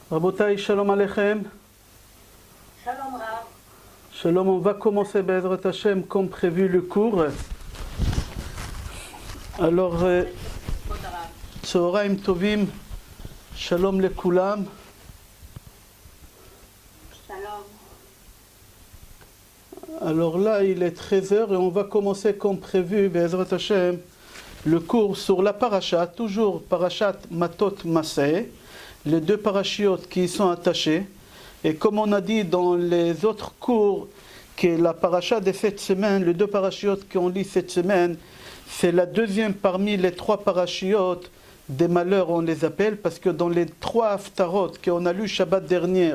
Rabotai, shalom aleichem. Shalom Rav. Shalom, on va commencer Be'ezrat Hashem comme prévu le cours. Alors, Tzoraim Tovim, shalom lekulam. Shalom. Alors là, il est 13h et on va commencer comme prévu Be'ezrat Hashem le cours sur la paracha, toujours parachat Matot Maseh, les deux parachiotes qui y sont attachés. Et comme on a dit dans les autres cours, que la paracha de cette semaine, les deux parachiotes qu'on lit cette semaine, c'est la deuxième parmi les trois parachiotes des malheurs, on les appelle, parce que dans les trois haftarot qu'on a lu Shabbat dernier,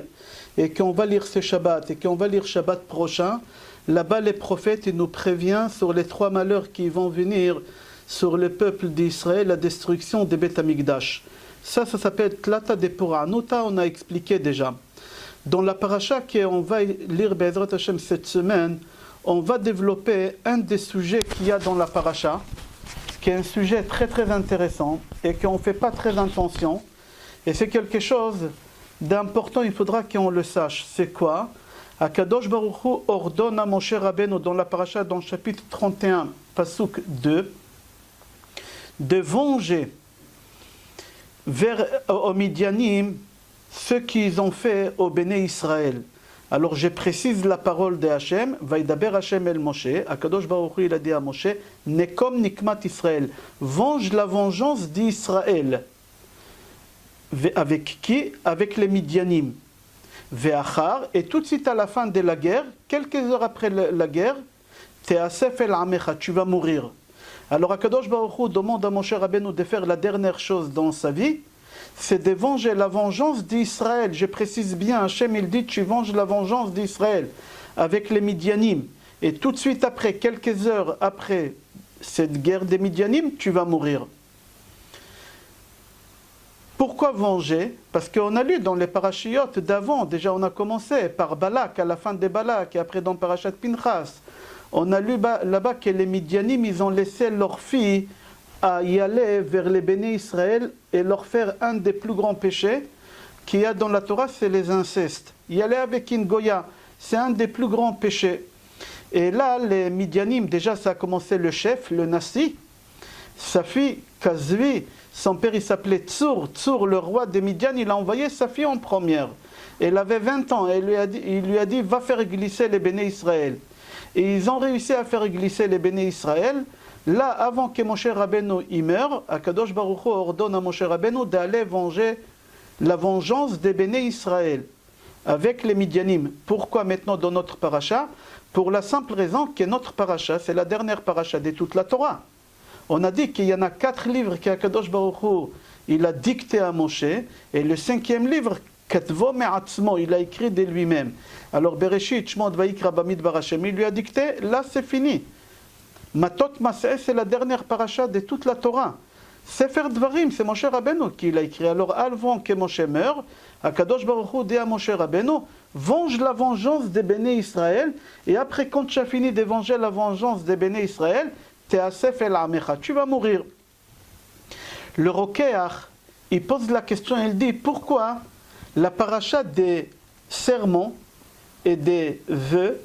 et qu'on va lire ce Shabbat, et qu'on va lire Shabbat prochain, là-bas les prophètes ils nous préviennent sur les trois malheurs qui vont venir sur le peuple d'Israël, la destruction des Beth Amikdash. Ça s'appelle Tlata de Pura. Nota, on a expliqué déjà. Dans la paracha qu'on va lire Be'ezrat Hashem cette semaine, on va développer un des sujets qu'il y a dans la paracha, qui est un sujet très très intéressant et qu'on ne fait pas très attention. Et c'est quelque chose d'important, il faudra qu'on le sache. C'est quoi? Akadosh Baruch Hu ordonne à Moshe Rabbeinu dans la paracha, dans le chapitre 31, Pasuk 2, de venger aux Midianim ce qu'ils ont fait au Béné Israël. Alors je précise la parole de Hachem, Vaïdaber Hachem el Moshe, Akadosh Baruch Hu il a dit à Moshe, Nekom Nikmat Israël, venge la vengeance d'Israël. Avec qui? Avec les Midianim. Ve'achar, et tout de suite à la fin de la guerre, quelques heures après la guerre, Te'asef el Amecha, tu vas mourir. Alors Akadosh Baruch Hu demande à Moshe Rabbeinu de faire la dernière chose dans sa vie, c'est de venger la vengeance d'Israël. Je précise bien, Hachem il dit, tu venges la vengeance d'Israël avec les Midianim. Et tout de suite après, quelques heures après cette guerre des Midianim, tu vas mourir. Pourquoi venger? Parce qu'on a lu dans les parachiotes d'avant, déjà on a commencé par Balak, à la fin de Balak, et après dans Parachat Pinchas. On a lu là-bas que les Midianim, ils ont laissé leurs filles à y aller vers les béné Israël et leur faire un des plus grands péchés qu'il y a dans la Torah, c'est les incestes. Y aller avec une Goya, c'est un des plus grands péchés. Et là, les Midianim, déjà ça a commencé le chef, le Nassi, sa fille, Kazvi, son père il s'appelait Tsur. Tsur, le roi des Midian, il a envoyé sa fille en première. Elle avait 20 ans et il lui a dit va faire glisser les béné Israël. Et ils ont réussi à faire glisser les béné Israël. Là, avant que Moshe Rabbeinu y meure, Akadosh Baruch Hu ordonne à Moshe Rabbeinu d'aller venger la vengeance des béné Israël avec les Midianim. Pourquoi maintenant dans notre paracha? Pour la simple raison que notre paracha, c'est la dernière paracha de toute la Torah. On a dit qu'il y en a 4 livres qu'Akadosh Baruch Hu il a dicté à Moshe, et le 5e livre, Katvo Me'atzmo, il a écrit de lui-même. Alors Bereshit, Shmot, Vayikra, Bamidbar Hashem, il lui a dicté, là c'est fini. Matot Maseh, c'est la dernière paracha de toute la Torah. Sefer Dvarim, c'est Moshe Rabbeinu qui l'a écrit. Alors avant que Moshe meure, Akadosh Baruch Hu dit à Moshe Rabbeinu, venge la vengeance des béné Israël, et après quand tu as fini de venger la vengeance des béné Israël, Te'asef el Amecha, tu vas mourir. Le Rokeach, il pose la question, il dit, pourquoi la paracha des sermons et des vœux,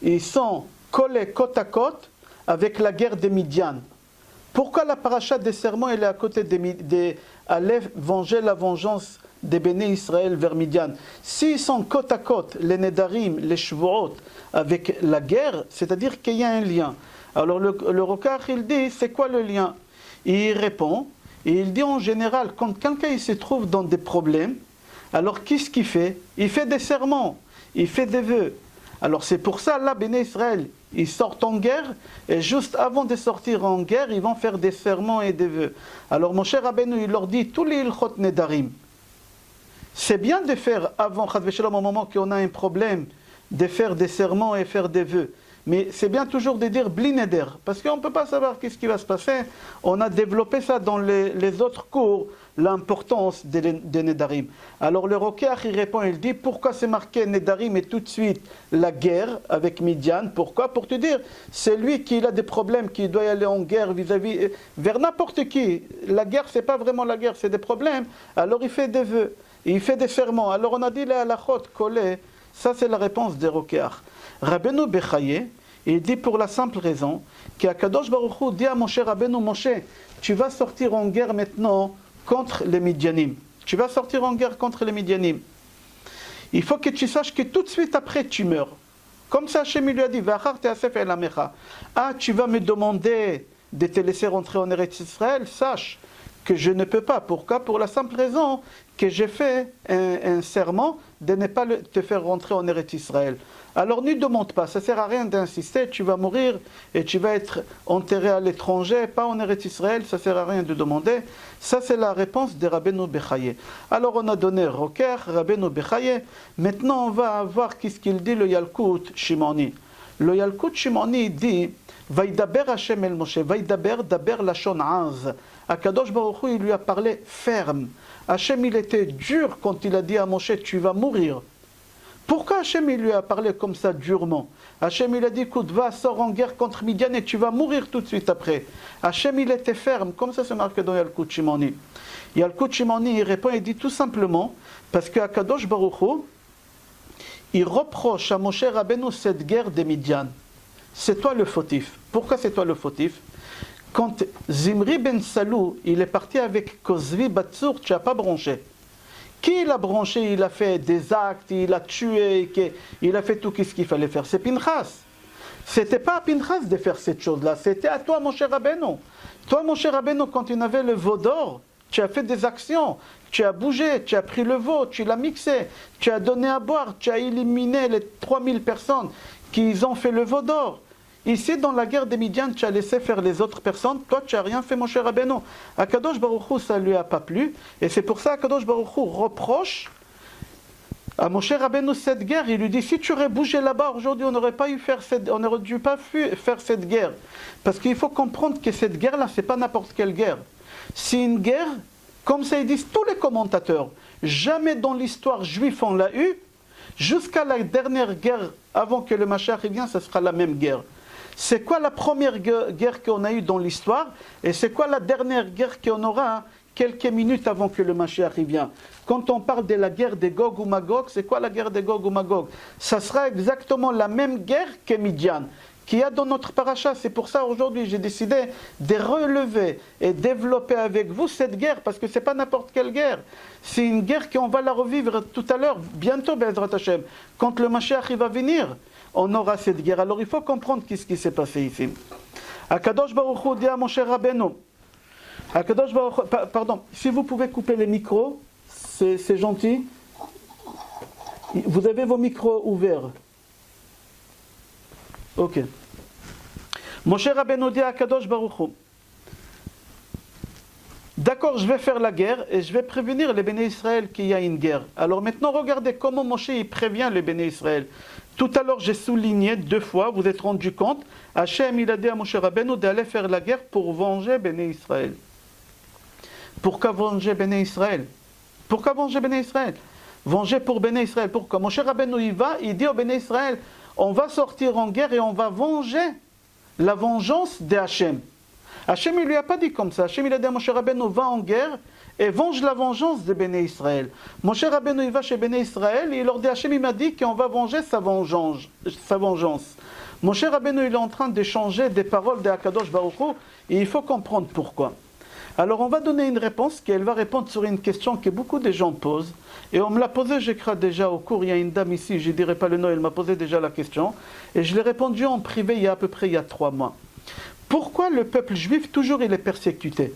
ils sont collés côte à côte avec la guerre des Midian? Pourquoi la paracha des sermons elle est à côté des aller venger la vengeance des béné Israël vers Midian? S'ils sont côte à côte, les Nedarim, les Shvuot, avec la guerre, c'est-à-dire qu'il y a un lien. Alors le Rokeach il dit, c'est quoi le lien? Il répond, et il dit en général, quand quelqu'un il se trouve dans des problèmes, alors qu'est-ce qu'il fait? Il fait des serments, il fait des vœux. Alors c'est pour ça, là, béné Israël, ils sortent en guerre, et juste avant de sortir en guerre, ils vont faire des serments et des vœux. Alors Moshe Rabbeinu, il leur dit, tous les Ilchot Nedarim, c'est bien de faire avant, au moment qu'on a un problème, de faire des serments et faire des vœux. Mais c'est bien toujours de dire bli neder, parce qu'on ne peut pas savoir qu'est-ce qui va se passer. On a développé ça dans les autres cours, l'importance des nedarim. Alors le Rokeach il répond, il dit pourquoi c'est marqué nedarim et tout de suite la guerre avec Midian? Pourquoi? Pour te dire, c'est lui qui a des problèmes, qui doit y aller en guerre vers n'importe qui. La guerre, c'est pas vraiment la guerre, c'est des problèmes. Alors il fait des vœux. et il fait des serments. Alors on a dit les halachot collés, ça c'est la réponse des Rokeach. Rabbeinu Bechaye, il dit pour la simple raison qu'Akadosh Baruch Hu dit à Moshe Rabbeinu, Moshe, tu vas sortir en guerre maintenant contre les Midianim. Tu vas sortir en guerre contre les Midianim. Il faut que tu saches que tout de suite après tu meurs. Comme ça Hachem lui a dit, ah, tu vas me demander de te laisser rentrer en Eretz Israël, sache que je ne peux pas. Pourquoi? Pour la simple raison que j'ai fait un serment de ne pas te faire rentrer en Eretz Israël. Alors ne demande pas, ça ne sert à rien d'insister, tu vas mourir et tu vas être enterré à l'étranger, pas en Eretz Israël, ça ne sert à rien de demander. Ça c'est la réponse de Rabbeinu Bechaye. Alors on a donné Rokeach, Rabbeinu Bechaye, maintenant on va voir qu'est-ce qu'il dit le Yalkut Shimoni. Le Yalkut Shimoni dit, Vaidaber Hashem el Moshe, Vaidaber, daber lachon az. Akadosh Baruch Hu, il lui a parlé ferme. Hashem il était dur quand il a dit à Moshe, tu vas mourir. Pourquoi Hachem il lui a parlé comme ça durement? Hachem il a dit, écoute, va, sors en guerre contre Midian et tu vas mourir tout de suite après. Hachem il était ferme, comme ça c'est marqué dans Yalkut Shimoni. Yalkut Shimoni il répond, il dit tout simplement, parce qu'Akadosh Baruch Hu, il reproche à Moshe Rabbeinu cette guerre des Midian. C'est toi le fautif. Pourquoi c'est toi le fautif? Quand Zimri ben Salou, il est parti avec Kozvi Batsur, tu n'as pas branché. Qui il a branché? Il a fait des actes, il a tué, il a fait tout ce qu'il fallait faire. C'est Pinchas. C'était pas à Pinchas de faire cette chose-là, c'était à toi, mon cher Rabbeinu. Toi, mon cher Rabbeinu, quand tu avais le veau d'or, tu as fait des actions, tu as bougé, tu as pris le veau, tu l'as mixé, tu as donné à boire, tu as éliminé les 3000 personnes qui ont fait le veau d'or. Ici, dans la guerre des Midian, tu as laissé faire les autres personnes. Toi, tu n'as rien fait, mon cher Rabbeinu. Akadosh Baruch Hu, ça ne lui a pas plu. Et c'est pour ça qu'Akadosh Baruch Hu reproche à mon cher Rabbeinu cette guerre. Il lui dit, si tu aurais bougé là-bas, aujourd'hui, on n'aurait dû pas faire cette guerre. Parce qu'il faut comprendre que cette guerre-là, ce n'est pas n'importe quelle guerre. C'est une guerre, comme ça ils disent tous les commentateurs. Jamais dans l'histoire juive on l'a eu. Jusqu'à la dernière guerre, avant que le Mashiach vienne, ce sera la même guerre. C'est quoi la première guerre qu'on a eue dans l'histoire et c'est quoi la dernière guerre qu'on aura quelques minutes avant que le Mashiach vienne? Quand on parle de la guerre de Gog ou Magog, c'est quoi la guerre de Gog ou Magog? Ça sera exactement la même guerre que Midian, qu'il y a dans notre paracha. C'est pour ça aujourd'hui j'ai décidé de relever et développer avec vous cette guerre, parce que ce n'est pas n'importe quelle guerre. C'est une guerre qu'on va la revivre tout à l'heure, bientôt, Be'ezrat Hashem. Quand le Mashiach va venir, on aura cette guerre. Alors il faut comprendre ce qui s'est passé ici. Akadosh Baruch Hu dit à mon cher Rabbeinu, Akadosh Baruch Hu, pardon, si vous pouvez couper les micros, c'est gentil. Vous avez vos micros ouverts. Ok. Mon cher Rabbeinu dit à Akadosh Baruch Hu, d'accord, je vais faire la guerre et je vais prévenir les Béné Israël qu'il y a une guerre. Alors maintenant, regardez comment Moshe il prévient les Béné Israël. Tout à l'heure, j'ai souligné 2 fois, vous êtes rendu compte, Hachem il a dit à Moshe Rabbeinu d'aller faire la guerre pour venger Béné Israël. Pourquoi venger Béné Israël? Pourquoi venger Béné Israël? Venger pour Béné Israël. Pourquoi? Moshe Rabbeinu il dit au Béné Israël, on va sortir en guerre et on va venger la vengeance de Hachem. Hachem il lui a pas dit comme ça. Hachem il a dit à Moshe Rabbeinu, va en guerre et venge la vengeance de Béné Israël. Moshe Rabbeinu il va chez Béné Israël et il leur dit, Hachem il m'a dit qu'on va venger sa vengeance. Moshe Rabbeinu il est en train d'échanger des paroles de Akadosh Baruch Hu et il faut comprendre pourquoi. Alors on va donner une réponse qui elle va répondre sur une question que beaucoup de gens posent. Et on me l'a posé, je crois déjà au cours, il y a une dame ici, je ne dirai pas le nom, elle m'a posé déjà la question. Et je l'ai répondu en privé il y a à peu près 3 mois. Pourquoi le peuple juif toujours il est persécuté?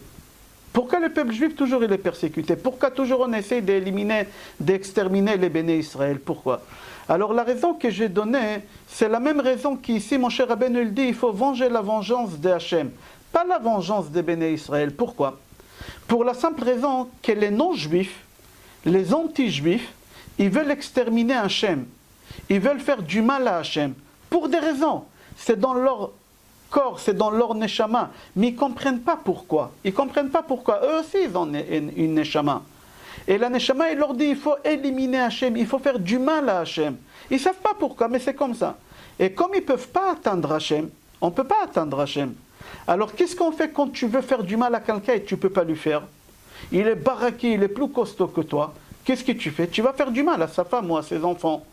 Pourquoi le peuple juif toujours il est persécuté? Pourquoi toujours on essaie d'éliminer, d'exterminer les Béné Israël? Pourquoi? Alors la raison que j'ai donnée, c'est la même raison qu'ici mon cher Rabbeinu il dit, il faut venger la vengeance de Hachem, pas la vengeance des Béné Israël. Pourquoi? Pour la simple raison que les non-juifs, les anti-juifs, ils veulent exterminer Hachem. Ils veulent faire du mal à Hachem. Pour des raisons. C'est dans leur corps, c'est dans leur neshama. Mais ils ne comprennent pas pourquoi. Ils ne comprennent pas pourquoi. Eux aussi, ils ont une neshama. Et la neshama, il leur dit, il faut éliminer Hachem. Il faut faire du mal à Hachem. Ils ne savent pas pourquoi, mais c'est comme ça. Et comme ils ne peuvent pas atteindre Hachem, on ne peut pas atteindre Hachem. Alors qu'est-ce qu'on fait quand tu veux faire du mal à quelqu'un et tu ne peux pas lui faire? Il est baraqué, il est plus costaud que toi. qu'est-ce que tu fais? Tu vas faire du mal à sa femme ou à ses enfants.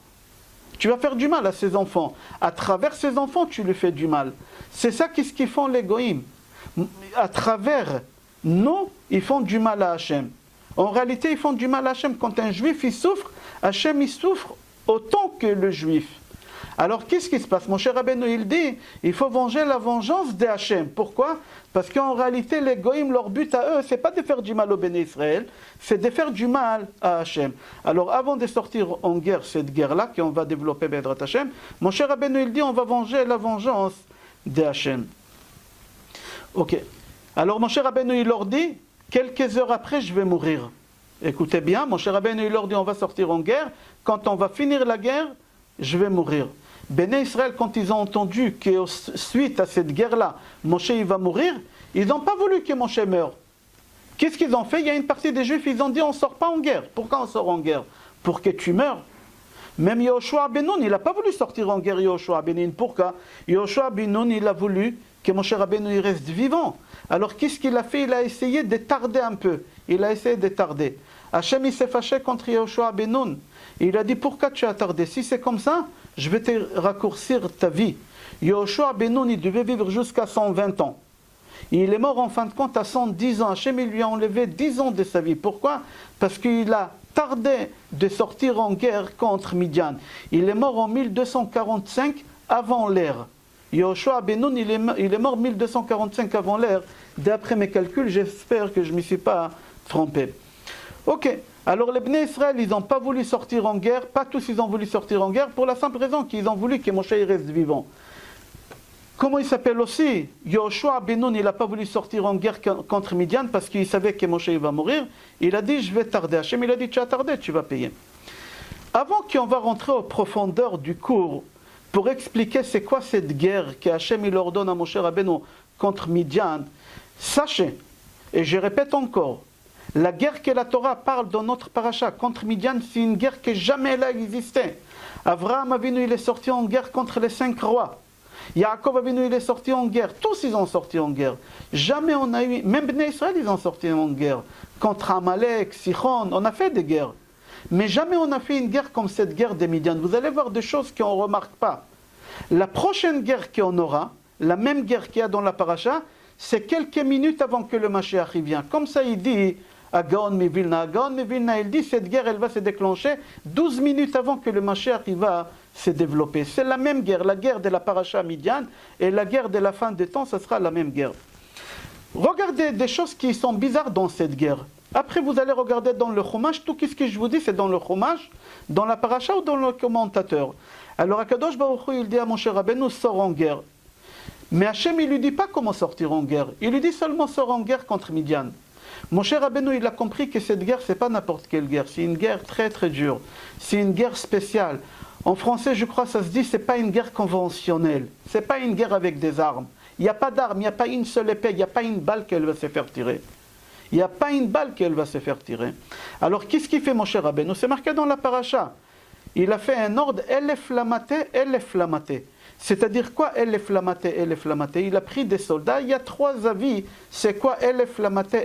Tu vas faire du mal à ses enfants. À travers ses enfants, tu lui fais du mal. C'est ça qu'est-ce qu'ils font les goïms. À travers nous, ils font du mal à Hachem. En réalité, ils font du mal à Hachem. Quand un juif il souffre, Hachem il souffre autant que le juif. Alors qu'est-ce qui se passe? Mon cher Rabbeinu, il dit, il faut venger la vengeance de Hachem. Pourquoi? Parce qu'en réalité, les goïms, leur but à eux, c'est pas de faire du mal au Béné Israël, c'est de faire du mal à Hachem. Alors avant de sortir en guerre, cette guerre-là, qu'on va développer Bedrat Hachem, mon cher Rabbeinu, il dit, on va venger la vengeance de Hachem. Ok. Alors mon cher Rabbeinu, il leur dit, quelques heures après, je vais mourir. Écoutez bien, mon cher Rabbeinu, il leur dit, on va sortir en guerre. Quand on va finir la guerre, je vais mourir. Béné Israël, quand ils ont entendu que suite à cette guerre-là, Moshe il va mourir, ils n'ont pas voulu que Moshe meure. Qu'est-ce qu'ils ont fait? Il y a une partie des Juifs, ils ont dit, on ne sort pas en guerre. Pourquoi on sort en guerre? Pour que tu meurs. Même Yehoshua ben Nun, il n'a pas voulu sortir en guerre, Yehoshua ben Nun. Pourquoi? Yehoshua ben Nun, il a voulu que Moshe Rabbeinu il reste vivant. Alors qu'est-ce qu'il a fait? Il a essayé de tarder un peu. Il a essayé de tarder. Hachem il s'est fâché contre Yehoshua ben Nun. Il a dit, pourquoi tu as tardé? Si c'est comme ça, je vais te raccourcir ta vie. Yehoshua ben Nun, il devait vivre jusqu'à 120 ans. Il est mort en fin de compte à 110 ans. Hachem il lui a enlevé 10 ans de sa vie. Pourquoi? Parce qu'il a tardé de sortir en guerre contre Midian. Il est mort en 1245 avant l'ère. Yehoshua ben Nun, il est mort 1245 avant l'ère. D'après mes calculs, j'espère que je ne me suis pas trompé. Ok, alors les Bnei Israël, ils n'ont pas voulu sortir en guerre. Pas tous ils ont voulu sortir en guerre pour la simple raison qu'ils ont voulu que Moshe reste vivant. Comment il s'appelle aussi? Yehoshua ben Nun, il n'a pas voulu sortir en guerre contre Midian parce qu'il savait que Moshe va mourir. Il a dit, je vais tarder. Hachem, il a dit, tu as tardé, tu vas payer. Avant qu'on va rentrer aux profondeurs du cours, pour expliquer c'est quoi cette guerre que Hachem il ordonne à Moshe Rabbeinu contre Midian, sachez, et je répète encore, la guerre que la Torah parle dans notre paracha contre Midian, c'est une guerre que jamais elle a existé. Avraham Avinu, il est sorti en guerre contre les 5 rois. Yaakov Avinu, il est sorti en guerre. Tous, ils ont sorti en guerre. Jamais on a eu, même Bnei Israël, ils ont sorti en guerre. Contre Amalek, Sichon, on a fait des guerres. Mais jamais on a fait une guerre comme cette guerre des Midian. Vous allez voir des choses qu'on ne remarque pas. La prochaine guerre qu'on aura, la même guerre qu'il y a dans la paracha, c'est quelques minutes avant que le Mashiach vienne. Comme ça, il dit à Gaon Mevilna. Gaon Mevilna, il dit cette guerre, elle va se déclencher 12 minutes avant que le Mashiach va se développer. C'est la même guerre, la guerre de la paracha Midian et la guerre de la fin des temps, ce sera la même guerre. Regardez des choses qui sont bizarres dans cette guerre. Après, vous allez regarder dans le Chumash, tout ce que je vous dis, c'est dans le Chumash, dans la paracha ou dans le commentateur. Alors, Akadosh Baruch Hu, il dit à Moshe Rabbeinu, sors en guerre. Mais Hachem, il ne lui dit pas comment sortir en guerre. Il lui dit seulement, sors en guerre contre Midian. Moshe Rabbeinu, il a compris que cette guerre, ce n'est pas n'importe quelle guerre. C'est une guerre très très dure. C'est une guerre spéciale. En français, je crois, ça se dit, ce n'est pas une guerre conventionnelle. Ce n'est pas une guerre avec des armes. Il n'y a pas d'armes, il n'y a pas une seule épée, il n'y a pas une balle qu'elle va se faire tirer. Il n'y a pas une balle qu'elle va se faire tirer. Alors, qu'est-ce qu'il fait, Moshe Rabbeinu? C'est marqué dans la paracha. Il a fait un ordre, Elef Lamate. C'est-à-dire quoi, Elef Lamate? Il a pris des soldats. Il y a 3 avis. C'est quoi, Elef Lamate?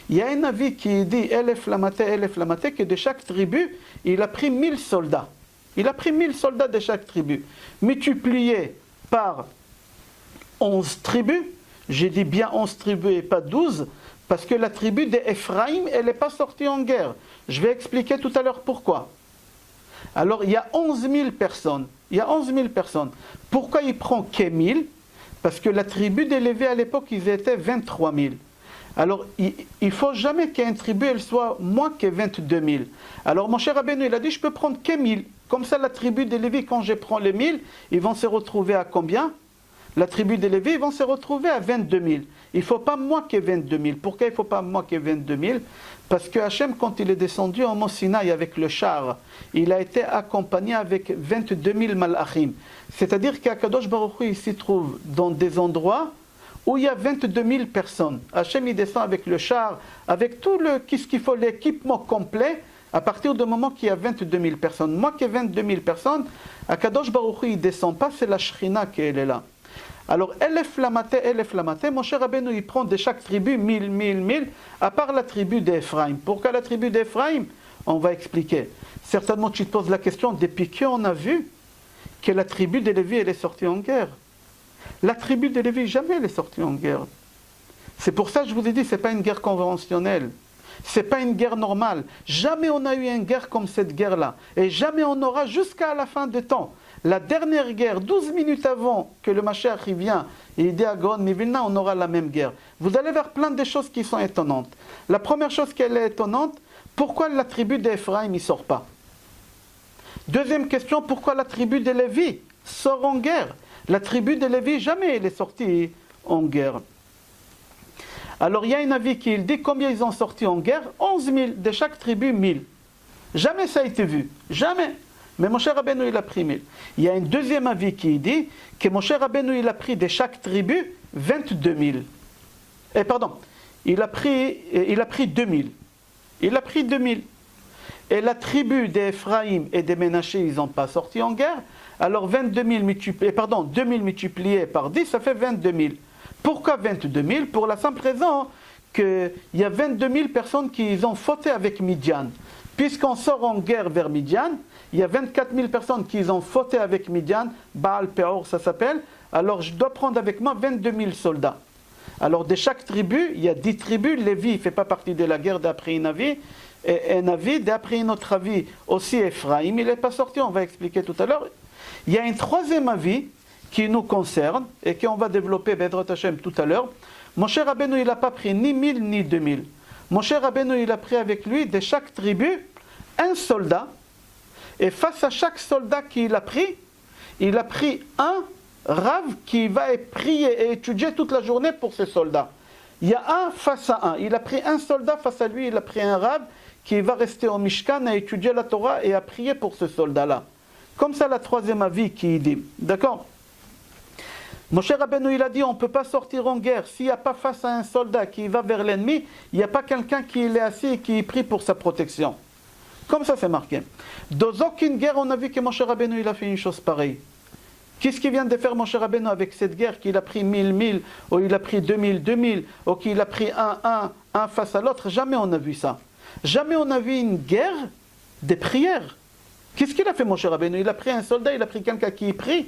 Il y a un avis qui dit, Elef Lamate, que de chaque tribu, il a pris 1000 soldats. Il a pris 1000 soldats de chaque tribu. Multiplié par 11 tribus. J'ai dit bien 11 tribus et pas 12, parce que la tribu d'Ephraïm, elle n'est pas sortie en guerre. Je vais expliquer tout à l'heure pourquoi. Alors, il y a 11 000 personnes. Pourquoi il prend que 1000? Parce que la tribu des Lévites à l'époque, ils étaient 23 000. Alors, il ne faut jamais qu'une tribu elle soit moins que 22 000. Alors, mon cher Rabbeinu, il a dit, je peux prendre que 1000. Comme ça, la tribu des Lévites, quand je prends les 1000, ils vont se retrouver à combien? La tribu des Lévites, ils vont se retrouver à 22 000. Il ne faut pas moins que 22 000. Pourquoi il ne faut pas moins que 22 000? Parce que Hachem, quand il est descendu en Mont Sinaï avec le char, il a été accompagné avec 22 000 malachim. C'est-à-dire qu'Akadosh Baruch Hu, il s'y trouve dans des endroits où il y a 22 000 personnes. Hachem, il descend avec le char, avec tout ce qu'il faut, l'équipement complet, à partir du moment qu'il y a 22 000 personnes. Moins que 22 000 personnes, Akadosh Baruch Hu, il ne descend pas, c'est la Shrina qui est là. Alors, Elef Lamate, Moshe Rabbeinu, il prend de chaque tribu 1000, à part la tribu d'Ephraim. Pourquoi la tribu d'Ephraim? On va expliquer. Certainement, tu te poses la question, depuis qu'on a vu que la tribu de Lévi, elle est sortie en guerre. La tribu de Lévi, jamais elle est sortie en guerre. C'est pour ça que je vous ai dit, ce n'est pas une guerre conventionnelle. Ce n'est pas une guerre normale. Jamais on a eu une guerre comme cette guerre-là. Et jamais on aura jusqu'à la fin des temps. La dernière guerre, 12 minutes avant que le Mashiach vient et il dit à Gaon Mivilna, on aura la même guerre. Vous allez voir plein de choses qui sont étonnantes. La première chose qui est étonnante, pourquoi la tribu d'Ephraim ne sort pas? Deuxième question, pourquoi la tribu de Lévi sort en guerre? La tribu de Lévi, jamais elle est sortie en guerre. Alors il y a un avis qui dit combien ils ont sorti en guerre? 11 000, de chaque tribu 1000. Jamais ça a été vu, jamais. Mais Moshe Rabbeinu il a pris 1000. Il y a un deuxième avis qui dit que Moshe Rabbeinu il a pris de chaque tribu 22 000. Il a pris 2000. Il a pris 2000. Et la tribu d'Ephraim et des Ménaché, ils n'ont pas sorti en guerre. Alors 2000 multiplié par 10, ça fait 22 000. Pourquoi 22 000? Pour la simple raison qu'il y a 22 000 personnes qui ont fauté avec Midian. Puisqu'on sort en guerre vers Midian, il y a 24 000 personnes qui ont fauté avec Midian, Baal Peor ça s'appelle, alors je dois prendre avec moi 22 000 soldats. Alors de chaque tribu, il y a 10 tribus, Lévi ne fait pas partie de la guerre d'après un avis, et un avis, d'après notre avis aussi Ephraim, il n'est pas sorti, on va expliquer tout à l'heure. Il y a un troisième avis qui nous concerne et qu'on va développer Bedrat Hashem tout à l'heure. Moshe Rabbeinu il n'a pas pris ni 1000 ni 2000. Moshe Rabbeinu il a pris avec lui de chaque tribu un soldat, et face à chaque soldat qu'il a pris un Rav qui va prier et étudier toute la journée pour ces soldats. Il y a un face à un. Il a pris un soldat face à lui, il a pris un Rav qui va rester au Mishkan à étudier la Torah et à prier pour ce soldat-là. Comme ça, la troisième avis qui dit. D'accord? Moshe Rabbeinu il a dit on ne peut pas sortir en guerre s'il n'y a pas face à un soldat qui va vers l'ennemi, il n'y a pas quelqu'un qui est assis et qui prie pour sa protection. Comme ça c'est marqué. Dans aucune guerre on a vu que Moshe Rabbeinu il a fait une chose pareille. Qu'est-ce qu'il vient de faire Moshe Rabbeinu avec cette guerre qu'il a pris 1000, ou il a pris 2000, ou qu'il a pris un face à l'autre? Jamais on a vu ça. Jamais on a vu une guerre des prières. Qu'est-ce qu'il a fait Moshe Rabbeinu? Il a pris un soldat, il a pris quelqu'un qui prie.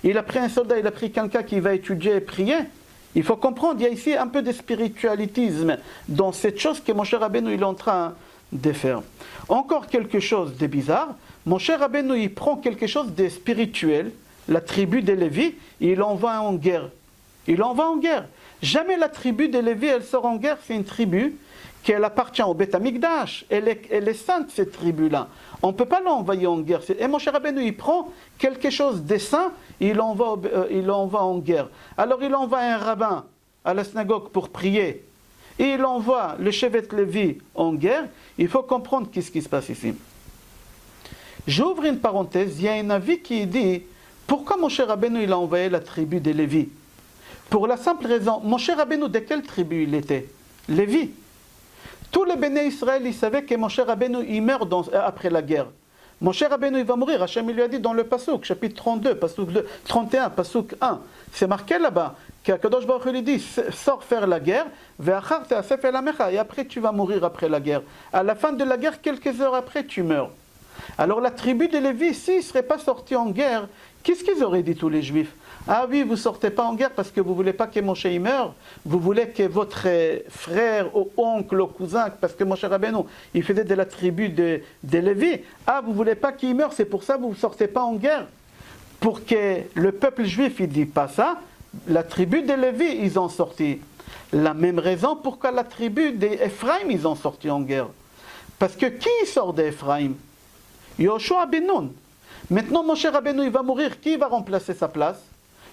Il a pris un soldat, il a pris quelqu'un qui va étudier et prier. Il faut comprendre, il y a ici un peu de spiritualisme dans cette chose que Moshe Rabbeinu il est en train de faire. Encore quelque chose de bizarre, Moshe Rabbeinu il prend quelque chose de spirituel, la tribu de Lévi, et il envoie en guerre. Il envoie en guerre. Jamais la tribu de Lévi, elle sort en guerre, c'est une tribu qu'elle appartient au Beth Amikdash. Elle est sainte, cette tribu-là. On ne peut pas l'envoyer en guerre. Et Moshe Rabbeinu, il prend quelque chose de saint, il l'envoie en guerre. Alors il envoie un rabbin à la synagogue pour prier, et il envoie le Shevet Lévi en guerre. Il faut comprendre qu'est-ce qui se passe ici. J'ouvre une parenthèse, il y a un avis qui dit, pourquoi Moshe Rabbeinu il a envoyé la tribu de Lévi? Pour la simple raison, Moshe Rabbeinu, de quelle tribu il était? Lévi. Tous les béné Israël, ils savaient que Moshe Rabbeinu, il meurt après la guerre. Moshe Rabbeinu, il va mourir. Hachem, il lui a dit dans le Passouk, chapitre 32, Passouk 31, Passouk 1. C'est marqué là-bas, qu'Akadosh Baruch Hu lui dit, sors faire la guerre, et après tu vas mourir après la guerre. À la fin de la guerre, quelques heures après, tu meurs. Alors la tribu de Lévi, s'ils ne seraient pas sortis en guerre, qu'est-ce qu'ils auraient dit tous les Juifs? Ah oui, vous ne sortez pas en guerre parce que vous ne voulez pas que Moshe y meure. Vous voulez que votre frère, ou oncle, ou cousin, parce que Moshe Rabbeinu, il faisait de la tribu de Lévi. Ah, vous ne voulez pas qu'il meure, c'est pour ça que vous ne sortez pas en guerre. Pour que le peuple juif, il ne dit pas ça, la tribu de Lévi, ils ont sorti. La même raison pourquoi la tribu d'Ephraim, ils ont sorti en guerre. Parce que qui sort d'Ephraim? Yoshua ben Nun. Maintenant, Moshe Rabbeinu, il va mourir. Qui va remplacer sa place?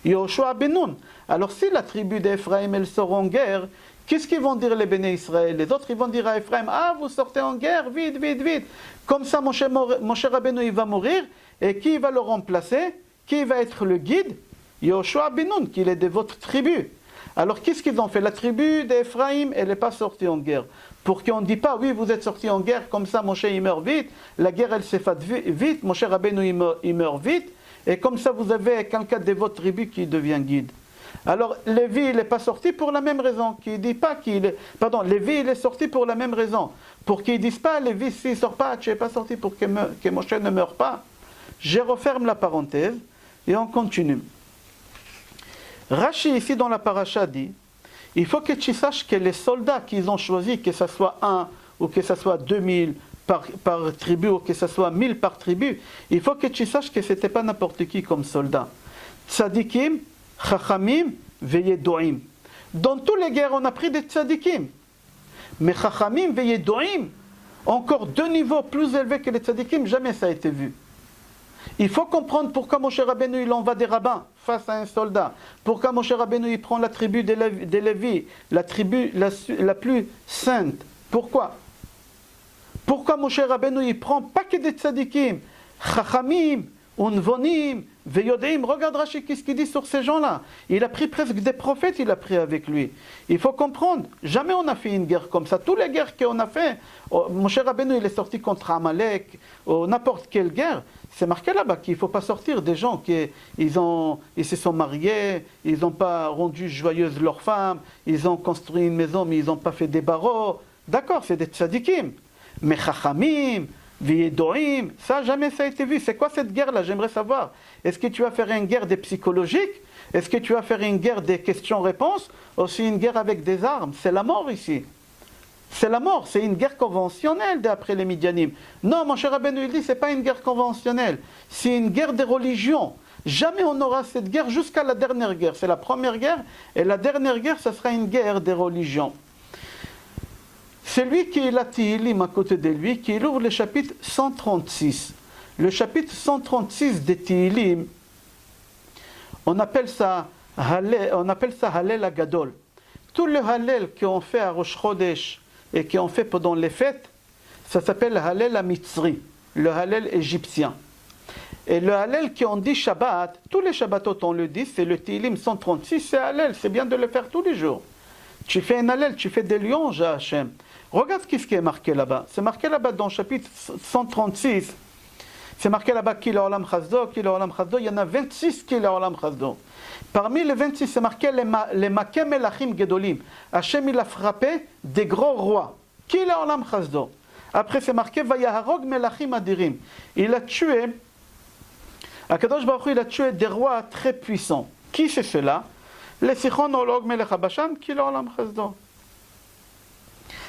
Yoshua ben Nun. Alors, si la tribu d'Ephraim, elle sort en guerre, qu'est-ce qu'ils vont dire les béné Israël? Les autres, ils vont dire à Ephraim, ah, vous sortez en guerre, vite, vite, vite. Comme ça, Moshe Rabbeinu, il va mourir. Et qui va le remplacer? Qui va être le guide? Yoshua ben Nun, qui est de votre tribu. Alors, qu'est-ce qu'ils ont fait? La tribu d'Ephraim, elle n'est pas sortie en guerre. Pour qu'on ne dise pas, oui, vous êtes sortis en guerre, comme ça, Moshe, il meurt vite. La guerre, elle s'effate vite. Moshe Rabbeinu, il meurt vite. Et comme ça, vous avez quelqu'un de votre tribu qui devient guide. Alors Lévi, il n'est pas sorti pour la même raison. Qu'il dit pas qu'il est... Pardon, Lévi, il est sorti pour la même raison. Pour qu'ils ne disent pas, Lévi, s'il ne sort pas, tu n'es pas sorti pour que Moshe ne meure pas. Je referme la parenthèse et on continue. Rashi, ici dans la paracha, dit, il faut que tu saches que les soldats qu'ils ont choisis, que ce soit 1 ou que ce soit 2000 par tribu ou que ce soit 1000 par tribu, il faut que tu saches que ce n'était pas n'importe qui comme soldat. Tzadikim, Chachamim, Veyedoim. Dans toutes les guerres, on a pris des tzadikim. Mais Chachamim, Veyedoim, encore 2 niveaux plus élevés que les tzadikim, jamais ça a été vu. Il faut comprendre pourquoi Moshe Rabbeinu il envoie des rabbins face à un soldat. Pourquoi Moshe Rabbeinu il prend la tribu des Lévi, la tribu la plus sainte. Pourquoi? Pourquoi Moshe Rabbeinu il prend pas que des tzadikim, Chachamim, Unvonim, Veyodim. Regarde Rashi, qu'est-ce qu'il dit sur ces gens-là. Il a pris presque des prophètes, il a pris avec lui. Il faut comprendre, jamais on a fait une guerre comme ça. Toutes les guerres qu'on a fait, Moshe Rabbeinu il est sorti contre Amalek, ou n'importe quelle guerre. C'est marqué là-bas qu'il ne faut pas sortir des gens qui ils se sont mariés, ils n'ont pas rendu joyeuses leurs femmes, ils ont construit une maison mais ils n'ont pas fait des barreaux. D'accord, c'est des tzadikim. Mais Chachamim, Veyedoim, ça jamais ça a été vu. C'est quoi cette guerre-là? J'aimerais savoir. Est-ce que tu vas faire une guerre des psychologiques? Est-ce que tu vas faire une guerre des questions-réponses? Ou aussi une guerre avec des armes? C'est la mort ici. C'est la mort, c'est une guerre conventionnelle d'après les Midianim. Non, mon cher Rabbeinu, il dit, c'est pas une guerre conventionnelle, c'est une guerre des religions. Jamais on aura cette guerre jusqu'à la dernière guerre. C'est la première guerre, et la dernière guerre, ça sera une guerre des religions. C'est lui qui est la Tihilim à côté de lui, qui ouvre le chapitre 136. Le chapitre 136 des Tihilim, on appelle ça Hallel Agadol. Tout le Hallel qu'on fait à Rosh Chodesh, et qui ont fait pendant les fêtes, ça s'appelle le Hallel Mitzri, le Hallel égyptien. Et le Hallel qui on dit Shabbat, tous les Shabbatot on le dit, c'est le Tihilim 136, c'est Hallel, c'est bien de le faire tous les jours. Tu fais un Hallel, tu fais des louanges à Hachem. Regarde ce qui est marqué là-bas. C'est marqué là-bas dans le chapitre 136. C'est marqué là-bas Ki Olam Chazdo, Ki Olam Chazdo. Il y en a 26 Ki Olam Chazdo. Parmi les 26, c'est marqué les Makem Melachim Gedolim. Hachem il a frappé des gros rois. Ki Olam Chazdo. Après c'est marqué Vayaharog Melachim Adirim. Il a tué, Akadosh Baruch Hu, il a tué des rois très puissants. Qui c'est cela? Les Sichon Olog Melech Habashan, Ki Olam Chazdo.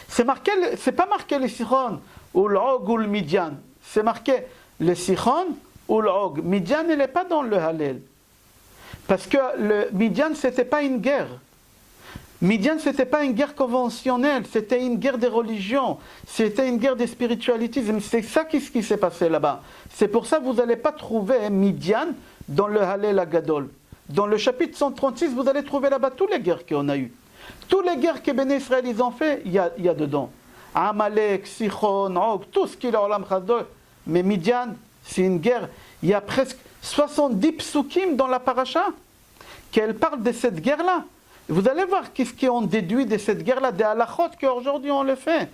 C'est pas marqué les Sichon ou l'Og ou le Midian. C'est marqué le Sichon ou l'Og. Midian, il n'est pas dans le Hallel. Parce que le Midian, ce n'était pas une guerre. Midian, ce n'était pas une guerre conventionnelle. C'était une guerre des religions. C'était une guerre des spiritualitismes. C'est ça qui s'est passé là-bas. C'est pour ça que vous n'allez pas trouver Midian dans le Hallel Agadol. Dans le chapitre 136, vous allez trouver là-bas toutes les guerres qu'on a eues. Toutes les guerres que Béné Israël ils ont fait, il y a dedans. Amalek, Sichon, Og, tout ce qu'il a Olam Chazdo. Mais Midian, c'est une guerre. Il y a presque 70 psukim dans la paracha qu'elle parle de cette guerre-là. Vous allez voir qu'est-ce qu'on déduit de cette guerre-là, des halachot qu'aujourd'hui on le fait.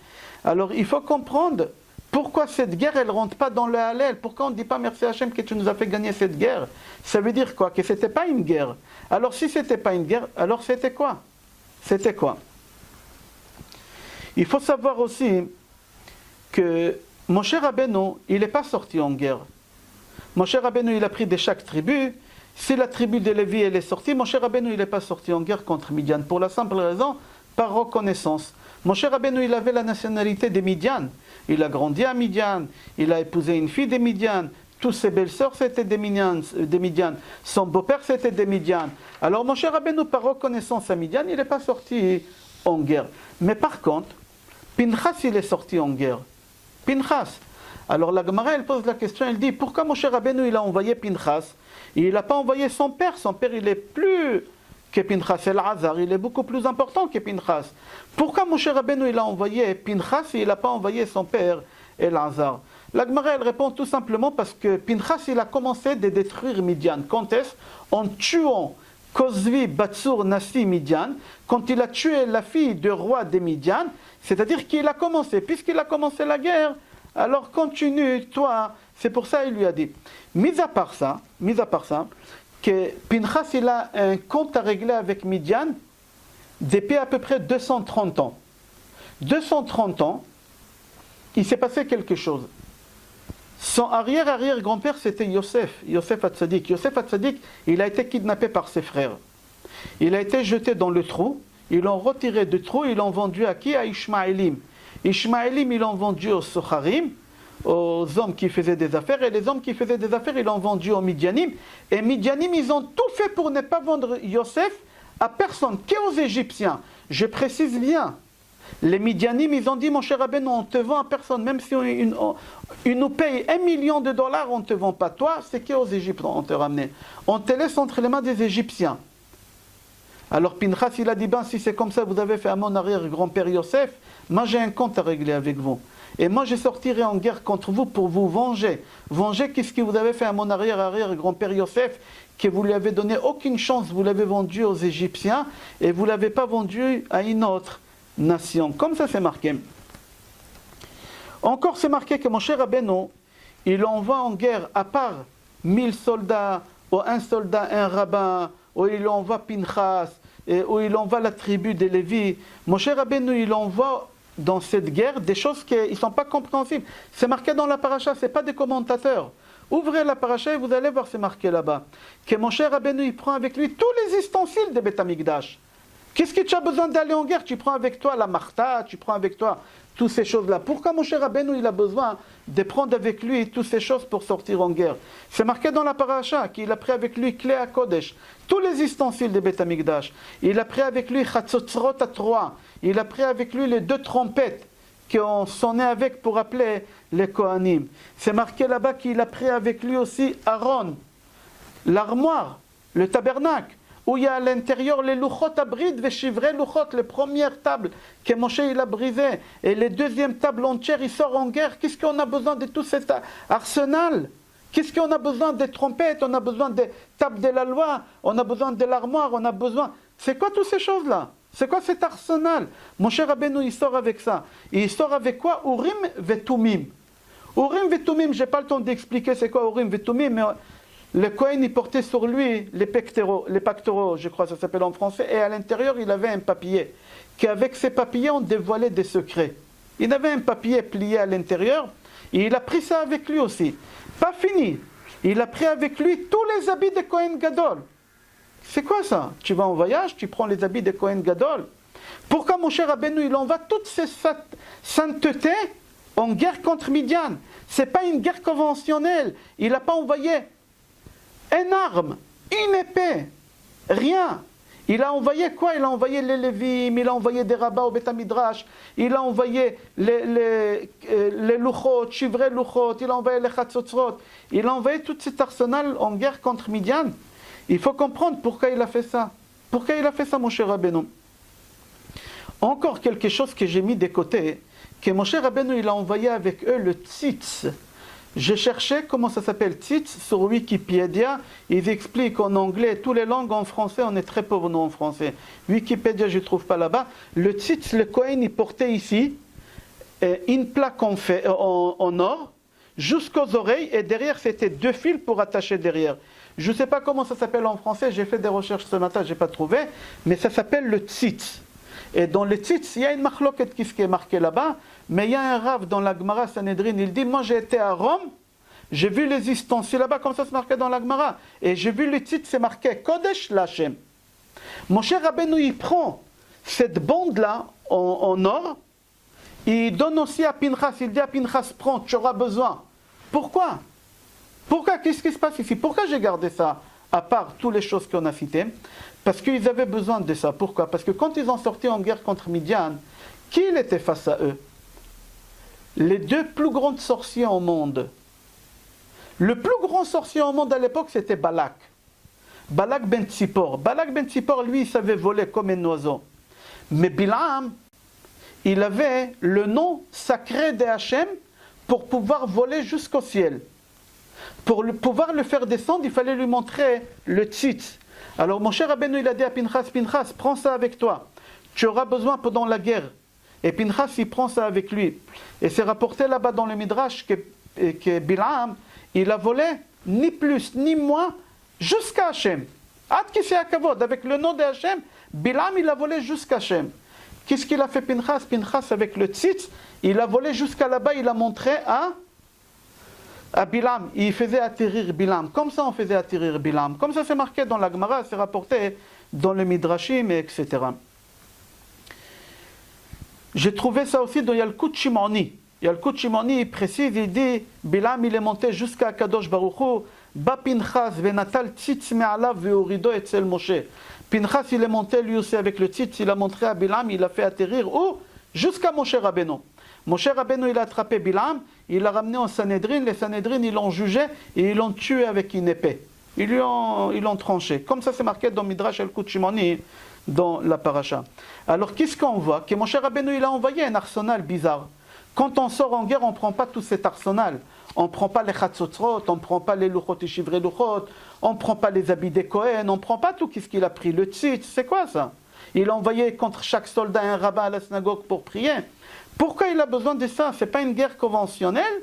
Alors il faut comprendre pourquoi cette guerre, elle ne rentre pas dans le Hallel. Pourquoi on ne dit pas merci Hachem que tu nous as fait gagner cette guerre? Ça veut dire quoi? Que ce n'était pas une guerre. Alors si ce n'était pas une guerre, alors c'était quoi? C'était quoi? Il faut savoir aussi que Moshe Rabbeinu, il n'est pas sorti en guerre. Moshe Rabbeinu, il a pris de chaque tribu. Si la tribu de Lévi, elle est sortie, Moshe Rabbeinu, il n'est pas sorti en guerre contre Midian. Pour la simple raison, par reconnaissance. Moshe Rabbeinu, il avait la nationalité des Midian. Il a grandi à Midian. Il a épousé une fille des Midian. Tous ses belles-sœurs, c'était des Midian. Son beau-père, c'était des Midian. Alors, Moshe Rabbeinu, par reconnaissance à Midian, il n'est pas sorti en guerre. Mais par contre, Pinchas, il est sorti en guerre. Pinchas. Alors, la Gemara, elle pose la question, elle dit, pourquoi Moshe Rabbeinu, il a envoyé Pinchas? Et il n'a pas envoyé son père. Son père, il est plus que Pinchas. El-Hazar, il est beaucoup plus important que Pinchas. Pourquoi Moshe Rabbeinu, il a envoyé Pinchas et il n'a pas envoyé son père El-Hazar? La Gemara, elle répond tout simplement parce que Pinchas, il a commencé de détruire Midian. Quand est-ce? En tuant Kozvi, Batsur, Nassi, Midian. Quand il a tué la fille du roi des Midian, c'est-à-dire qu'il a commencé. Puisqu'il a commencé la guerre, alors continue, toi. C'est pour ça qu'il lui a dit. Mis à part ça, que Pinchas il a un compte à régler avec Midian depuis à peu près 230 ans. 230 ans, il s'est passé quelque chose. Son arrière-arrière-grand-père, c'était Yosef Hatzadik. Yosef Hatzadik, il a été kidnappé par ses frères. Il a été jeté dans le trou. Ils l'ont retiré du trou, ils l'ont vendu à qui? À Ishmaélim. Ishmaélim, ils l'ont vendu aux Socharim, aux hommes qui faisaient des affaires. Et les hommes qui faisaient des affaires, ils l'ont vendu aux Midianim. Et Midianim, ils ont tout fait pour ne pas vendre Yosef à personne, qu'aux Égyptiens. Je précise bien. Les Midianim, ils ont dit, mon cher Rabbeinu, on ne te vend à personne, même si on nous paye $1 million, on ne te vend pas. Toi, c'est qu'aux Égyptiens, on te ramène. On te laisse entre les mains des Égyptiens. Alors Pinchas, il a dit, ben si c'est comme ça, vous avez fait à mon arrière-grand-père Yosef, moi j'ai un compte à régler avec vous. Et moi je sortirai en guerre contre vous pour vous venger. Venger, qu'est-ce que vous avez fait à mon arrière-arrière-grand-père Yosef, que vous lui avez donné aucune chance, vous l'avez vendu aux Égyptiens, et vous ne l'avez pas vendu à une autre nation. Comme ça c'est marqué. Encore c'est marqué que mon cher Rabbeinu, il envoie en guerre, à part 1000 soldats, ou un soldat, un rabbin, où il envoie Pinchas, et où il envoie la tribu des Lévis. Mon cher Rabbeinu, il envoie dans cette guerre des choses qui ne sont pas compréhensibles. C'est marqué dans la paracha, ce n'est pas des commentateurs. Ouvrez la paracha et vous allez voir, c'est marqué là-bas. Que mon cher Rabbeinu, il prend avec lui tous les ustensiles de Beth Amikdash. Qu'est-ce que tu as besoin d'aller en guerre? Tu prends avec toi la marta, tu prends avec toi toutes ces choses-là. Pourquoi mon cher Rabbeinu, il a besoin de prendre avec lui toutes ces choses pour sortir en guerre? C'est marqué dans la paracha qu'il a pris avec lui Clé à Kodesh, tous les ustensiles de Beth Amikdash. Il a pris avec lui Chatzotzrot à 3. Il a pris avec lui les 2 trompettes qu'on sonnait avec pour appeler les Kohanim. C'est marqué là-bas qu'il a pris avec lui aussi Aaron, l'armoire, le tabernacle, où il y a à l'intérieur les luchot abrid veshivrei luchot, les premières tables que Moshe il a brisées, et les deuxièmes tables entières, il sort en guerre. Qu'est-ce qu'on a besoin de tout cet arsenal? Qu'est-ce qu'on a besoin des trompettes? On a besoin des tables de la loi, on a besoin de l'armoire, on a besoin... C'est quoi toutes ces choses-là? C'est quoi cet arsenal? Mon cher Rabbeinu, il sort avec ça. Et il sort avec quoi? Urim vetumim. Urim vetumim, je n'ai pas le temps d'expliquer c'est quoi Urim vetumim, mais... Le Kohen, il portait sur lui les pectoraux, je crois que ça s'appelle en français, et à l'intérieur, il avait un papier, qu'avec ces papiers, on dévoilait des secrets. Il avait un papier plié à l'intérieur, et il a pris ça avec lui aussi. Pas fini, il a pris avec lui tous les habits de Kohen Gadol. C'est quoi ça? Tu vas en voyage, tu prends les habits de Kohen Gadol. Pourquoi mon cher Rabbeinu, il envoie toutes ces saintetés en guerre contre Midian? Ce n'est pas une guerre conventionnelle, il n'a pas envoyé une arme, une épée, rien. Il a envoyé quoi? Il a envoyé les Lévim, il a envoyé des rabbins au Beth Midrash, il a envoyé les luchot, chivrei luchot, il a envoyé les chatzotzrot, il a envoyé tout cet arsenal en guerre contre Midian. Il faut comprendre pourquoi il a fait ça. Pourquoi il a fait ça, mon cher Rabbeinu? Encore quelque chose que j'ai mis de côté, que mon cher Rabbeinu, il a envoyé avec eux le tzitz. J'ai cherché comment ça s'appelle tzitz sur Wikipédia. Ils expliquent en anglais, toutes les langues en français, on est très pauvre nous en français. Wikipédia, je ne trouve pas là-bas. Le tzitz, le Kohen, il portait ici une plaque en or jusqu'aux oreilles et derrière c'était 2 fils pour attacher derrière. Je ne sais pas comment ça s'appelle en français, j'ai fait des recherches ce matin, je n'ai pas trouvé, mais ça s'appelle le tzitz. Et dans le tzitz, il y a une marloquette qui est marquée là-bas, mais il y a un rave dans la Gemara Sanhedrin, il dit, moi j'ai été à Rome, j'ai vu les ustensiles là-bas, comme ça c'est marqué dans la Gemara, et j'ai vu le tzitz, c'est marqué Kodesh Lachem. Mon cher Rabbeinu, il prend cette bande-là en or, il donne aussi à Pinchas, il dit à Pinchas, prends, tu auras besoin. Pourquoi? Pourquoi? Qu'est-ce qui se passe ici? Pourquoi j'ai gardé ça, à part toutes les choses qu'on a citées? Parce qu'ils avaient besoin de ça. Pourquoi? Parce que quand ils ont sorti en guerre contre Midian, qui était face à eux? Les 2 plus grands sorciers au monde. Le plus grand sorcier au monde à l'époque, c'était Balak. Balak ben Tzipor. Balak ben Tzipor, lui, il savait voler comme un oiseau. Mais Bilam, il avait le nom sacré de Hachem pour pouvoir voler jusqu'au ciel. Pour pouvoir le faire descendre, il fallait lui montrer le tzitz. Alors mon cher Rabbeinu, il a dit à Pinchas, Pinchas, prends ça avec toi. Tu auras besoin pendant la guerre. Et Pinchas, il prend ça avec lui. Et c'est rapporté là-bas dans le Midrash que Bilam, il a volé ni plus ni moins jusqu'à Hachem. Ad Kisei HaKavod, avec le nom de Hachem, Bilam il a volé jusqu'à Hachem. Qu'est-ce qu'il a fait Pinchas? Pinchas avec le tzitz, il a volé jusqu'à là-bas, il a montré à Bilam. Il faisait atterrir Bilam. Comme ça on faisait atterrir Bilam. Comme ça c'est marqué dans la Gemara, c'est rapporté dans le Midrashim, etc. J'ai trouvé ça aussi dans Yalkut Shimoni. Yalkut Shimoni, il précise, il dit, Bilam il est monté jusqu'à Kadosh Baruch Hu, Ba Pinchas venatal tzitz me'alav ve'orido etzel Moshe. Pinchas il est monté lui aussi avec le tzitz, il a montré à Bilam, il a fait atterrir où? Jusqu'à Moshe Rabbeinu. Moshe Rabbeinu il a attrapé Bilam, il l'a ramené au Sanhédrin, les Sanhédrin ils l'ont jugé et ils l'ont tué avec une épée. Ils l'ont tranché. Comme ça c'est marqué dans Midrash Yalkut Shimoni, dans la paracha. Alors qu'est-ce qu'on voit? Que Moshe Rabbeinu il a envoyé un arsenal bizarre. Quand on sort en guerre, on ne prend pas tout cet arsenal. On ne prend pas les chatzotzrot, on ne prend pas les luchot et shivrei luchot, on ne prend pas les habits des Kohen, on ne prend pas tout. Qu'est-ce qu'il a pris? Le tzitz, c'est quoi ça? Il a envoyé contre chaque soldat un rabbin à la synagogue pour prier. Pourquoi il a besoin de ça? Ce n'est pas une guerre conventionnelle?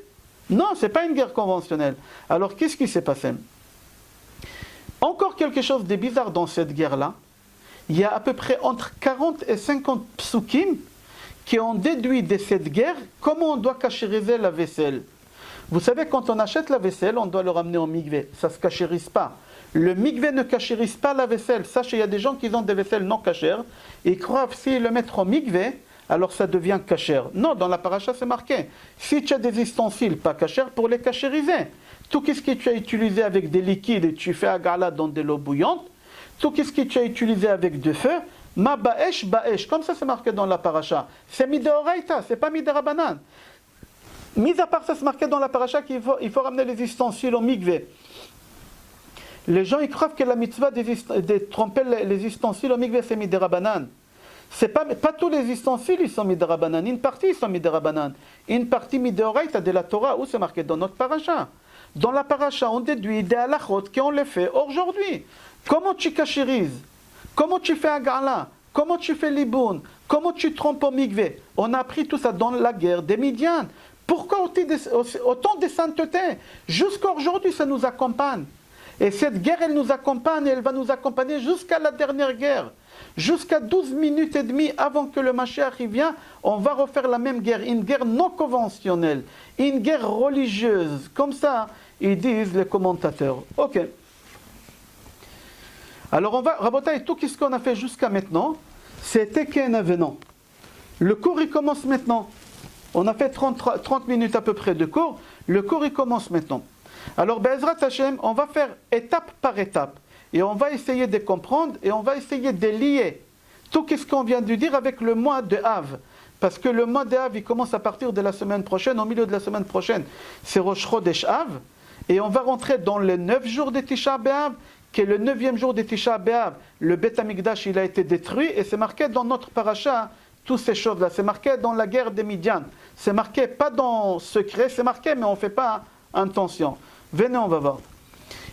Non, ce n'est pas une guerre conventionnelle. Alors qu'est-ce qui s'est passé? Encore quelque chose de bizarre dans cette guerre-là. Il y a à peu près entre 40 et 50 psukim qui ont déduit de cette guerre comment on doit cachériser la vaisselle. Vous savez, quand on achète la vaisselle, on doit le ramener au mikvé. Ça ne se cachérise pas. Le mikvé ne cachérise pas la vaisselle. Sachez, il y a des gens qui ont des vaisselles non cachères et croient que s'ils le mettent au mikvé, alors ça devient cachère. Non, dans la paracha c'est marqué. Si tu as des ustensiles pas cachères, pour les cachériser. Tout ce que tu as utilisé avec des liquides et tu fais agala dans de l'eau bouillante, tout ce que tu as utilisé avec du feu, ma baesh baesh, comme ça c'est marqué dans la paracha. C'est mideoraita, c'est pas miderabanan. Mis à part ça, c'est marqué dans la paracha qu'il faut ramener les ustensiles au mikvé. Les gens ils croient que la mitzvah de tremper les ustensiles au mikvé c'est miderabanan. C'est pas tous les ustensiles ils sont miderabanan. Une partie ils sont miderabanan. Une partie mideoraita de la Torah, où c'est marqué dans notre paracha. Dans la paracha, on déduit des halachot qu'on les fait aujourd'hui. Comment tu cachérises? Comment tu fais agala? Comment tu fais liboun? Comment tu trompes au mikvé? On a appris tout ça dans la guerre des Midian. Pourquoi autant de sainteté? Jusqu'à aujourd'hui, ça nous accompagne. Et cette guerre, elle nous accompagne et elle va nous accompagner jusqu'à la dernière guerre. Jusqu'à 12 minutes et demie avant que le Mashiach vienne, on va refaire la même guerre. Une guerre non conventionnelle. Une guerre religieuse. Comme ça, ils disent les commentateurs. Ok. Alors on va, Rabotai, tout ce qu'on a fait jusqu'à maintenant, c'était qu'un avenant. Le cours, il commence maintenant. On a fait 30 minutes à peu près de cours. Le cours, il commence maintenant. Alors, Be'ezrat Hashem, on va faire étape par étape. Et on va essayer de comprendre et on va essayer de lier tout ce qu'on vient de dire avec le mois de Av. Parce que le mois de Av, il commence à partir de la semaine prochaine. Au milieu de la semaine prochaine, c'est Rosh Chodesh Av. Et on va rentrer dans les 9 jours de Tisha B'Av, qui est le 9e jour de Tisha B'Av. Le Beth Amikdash, il a été détruit. Et c'est marqué dans notre paracha, toutes ces choses-là. C'est marqué dans la guerre des Midian. C'est marqué, pas dans secret, c'est marqué, mais on ne fait pas attention. Venez, on va voir.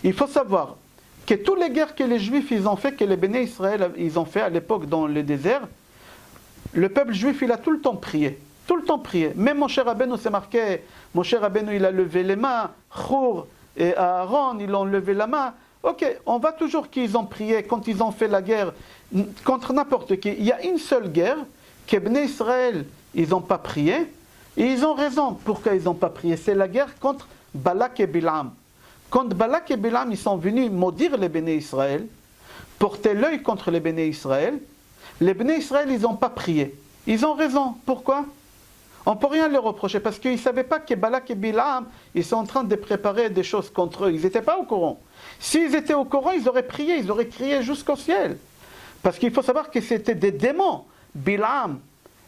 Il faut savoir que toutes les guerres que les Juifs ils ont fait, que les Béné Israël ils ont fait à l'époque dans le désert, le peuple juif il a tout le temps prié. Tout le temps prié. Même Moshe Rabbeinu, c'est marqué, Moshe Rabbeinu il a levé les mains, Chour et Aaron ils ont levé la main. Ok, on voit toujours qu'ils ont prié quand ils ont fait la guerre contre n'importe qui. Il y a une seule guerre que Béné Israël ils n'ont pas prié. Et ils ont raison pourquoi ils n'ont pas prié. C'est la guerre contre Balak et Bilam. Quand Balak et Bilam ils sont venus maudire les Béné Israël, porter l'œil contre les Béné Israël, les Béné Israël ils n'ont pas prié. Ils ont raison. Pourquoi? On ne peut rien leur reprocher parce qu'ils ne savaient pas que Balak et Bilam ils sont en train de préparer des choses contre eux. Ils n'étaient pas au courant. S'ils étaient au courant, ils auraient prié, ils auraient crié jusqu'au ciel. Parce qu'il faut savoir que c'était des démons. Bilam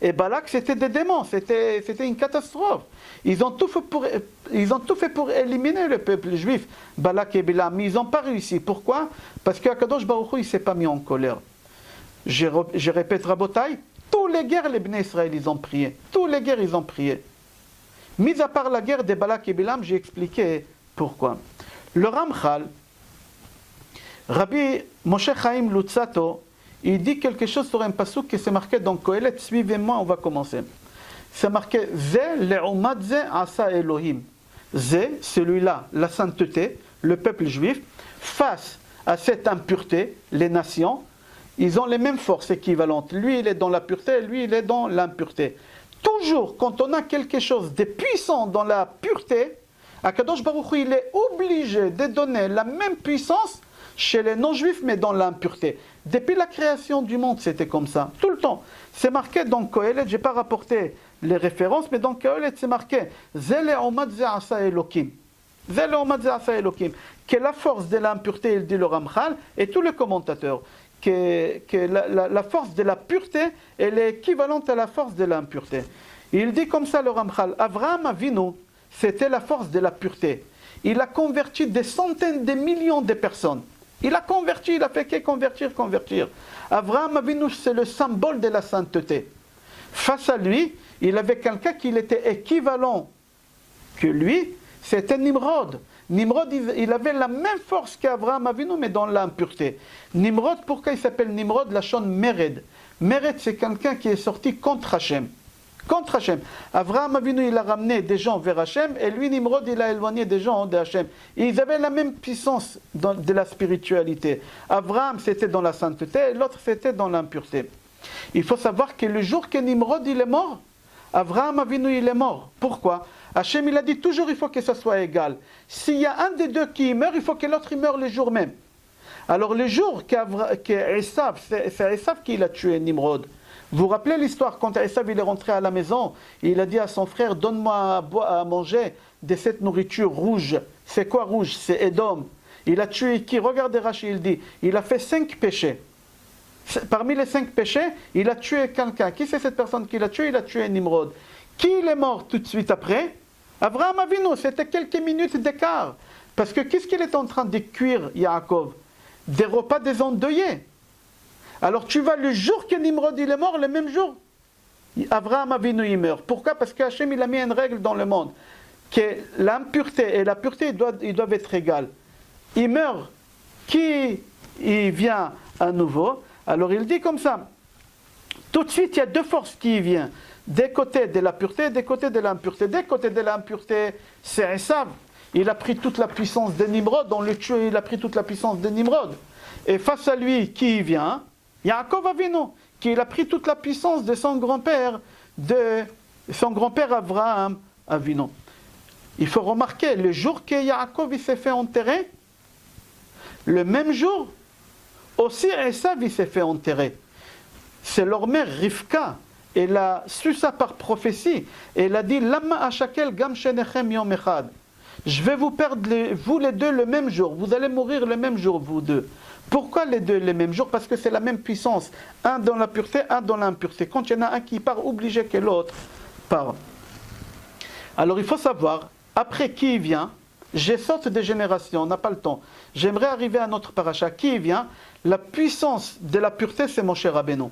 et Balak, c'était des démons, c'était une catastrophe. Ils ont tout fait pour éliminer le peuple juif, Balak et Bilam, mais ils n'ont pas réussi. Pourquoi? Parce qu'Akadosh Baruch Hu, il ne s'est pas mis en colère. Je répète, Rabotai, tous les guerres, les Bnei Israël, ils ont prié. Tous les guerres, ils ont prié. Mis à part la guerre de Balak et Bilam, j'ai expliqué pourquoi. Le Ramchal, Rabbi Moshe Chaim Lutzato, il dit quelque chose sur un pasuk qui c'est marqué dans Kohelet. Suivez-moi, on va commencer. C'est marqué Zé le'umad zé asa Elohim. Zé, celui-là, la sainteté, le peuple juif, face à cette impureté, les nations, ils ont les mêmes forces équivalentes. Lui, il est dans la pureté, lui, il est dans l'impureté. Toujours, quand on a quelque chose de puissant dans la pureté, Akadosh Baruch Hu, il est obligé de donner la même puissance chez les non-juifs, mais dans l'impureté. Depuis la création du monde, c'était comme ça, tout le temps. C'est marqué dans Kohelet, je n'ai pas rapporté les références, mais dans Kohelet, c'est marqué « Zele omad ze'asa Elokim ». Zele omad ze'asa Elokim. Que la force de l'impureté, il dit le Ramchal, et tous les commentateurs, que la force de la pureté, elle est équivalente à la force de l'impureté. Il dit comme ça le Ramchal, Avraham Avinu, c'était la force de la pureté. Il a converti des centaines de millions de personnes. Il a converti, il a fait que convertir. Avraham Avinu, c'est le symbole de la sainteté. Face à lui, il avait quelqu'un qui était équivalent que lui, c'était Nimrod. Nimrod, il avait la même force qu'Avraham Avinu, mais dans l'impureté. Nimrod, pourquoi il s'appelle Nimrod? La chaîne Mered. Mered, c'est quelqu'un qui est sorti contre Hachem. Contre Hachem. Avraham Avinu, il a ramené des gens vers Hachem, et lui, Nimrod, il a éloigné des gens de Hachem. Ils avaient la même puissance de la spiritualité. Avraham, c'était dans la sainteté, et l'autre, c'était dans l'impureté. Il faut savoir que le jour que Nimrod, il est mort, Avraham Avinu, il est mort. Pourquoi? Hachem, il a dit toujours, il faut que ça soit égal. S'il y a un des deux qui meurt, il faut que l'autre meure le jour même. Alors le jour qu'Esav, c'est Esav qui l'a tué, Nimrod. Vous vous rappelez l'histoire quand Esav il est rentré à la maison, il a dit à son frère, donne-moi à manger de cette nourriture rouge. C'est quoi rouge? C'est Édom. Il a tué qui? Regardez Rachid, il dit, il a fait 5 péchés. Parmi les 5 péchés, il a tué quelqu'un. Qui c'est cette personne qu'il a tué? Il a tué Nimrod. Qui il est mort tout de suite après? Avraham Avinu, c'était quelques minutes d'écart. Parce que qu'est-ce qu'il est en train de cuire, Yaakov? Des repas des endeuillés. Alors tu vas le jour que Nimrod il est mort, le même jour, Avraham Avinu il meurt. Pourquoi? Parce qu'Hachem il a mis une règle dans le monde, que l'impureté et la pureté ils doivent être égales. Il meurt, qui il vient à nouveau? Alors il dit comme ça, tout de suite il y a deux forces qui viennent, des côtés de la pureté et des côtés de l'impureté. Des côtés de l'impureté, c'est Esav. Il a pris toute la puissance de Nimrod, on le tue, il a pris toute la puissance de Nimrod. Et face à lui, qui vient? Yaakov Avinu, qui a pris toute la puissance de son grand-père Avraham Avinu. Il faut remarquer, le jour que Yaakov s'est fait enterrer, le même jour, aussi Esav s'est fait enterrer. C'est leur mère Rivka, elle a su ça par prophétie, elle a dit Lama Ashakel Gam Shenechem Yom Echad. Je vais vous perdre, vous les deux, le même jour. Vous allez mourir le même jour, vous deux. Pourquoi les deux le même jour? Parce que c'est la même puissance. Un dans la pureté, un dans l'impureté. Quand il y en a un qui part, obligé que l'autre part. Alors il faut savoir, après qui vient, je saute des générations, on n'a pas le temps. J'aimerais arriver à notre paracha. Qui vient? La puissance de la pureté, c'est Moshe Rabbeinu.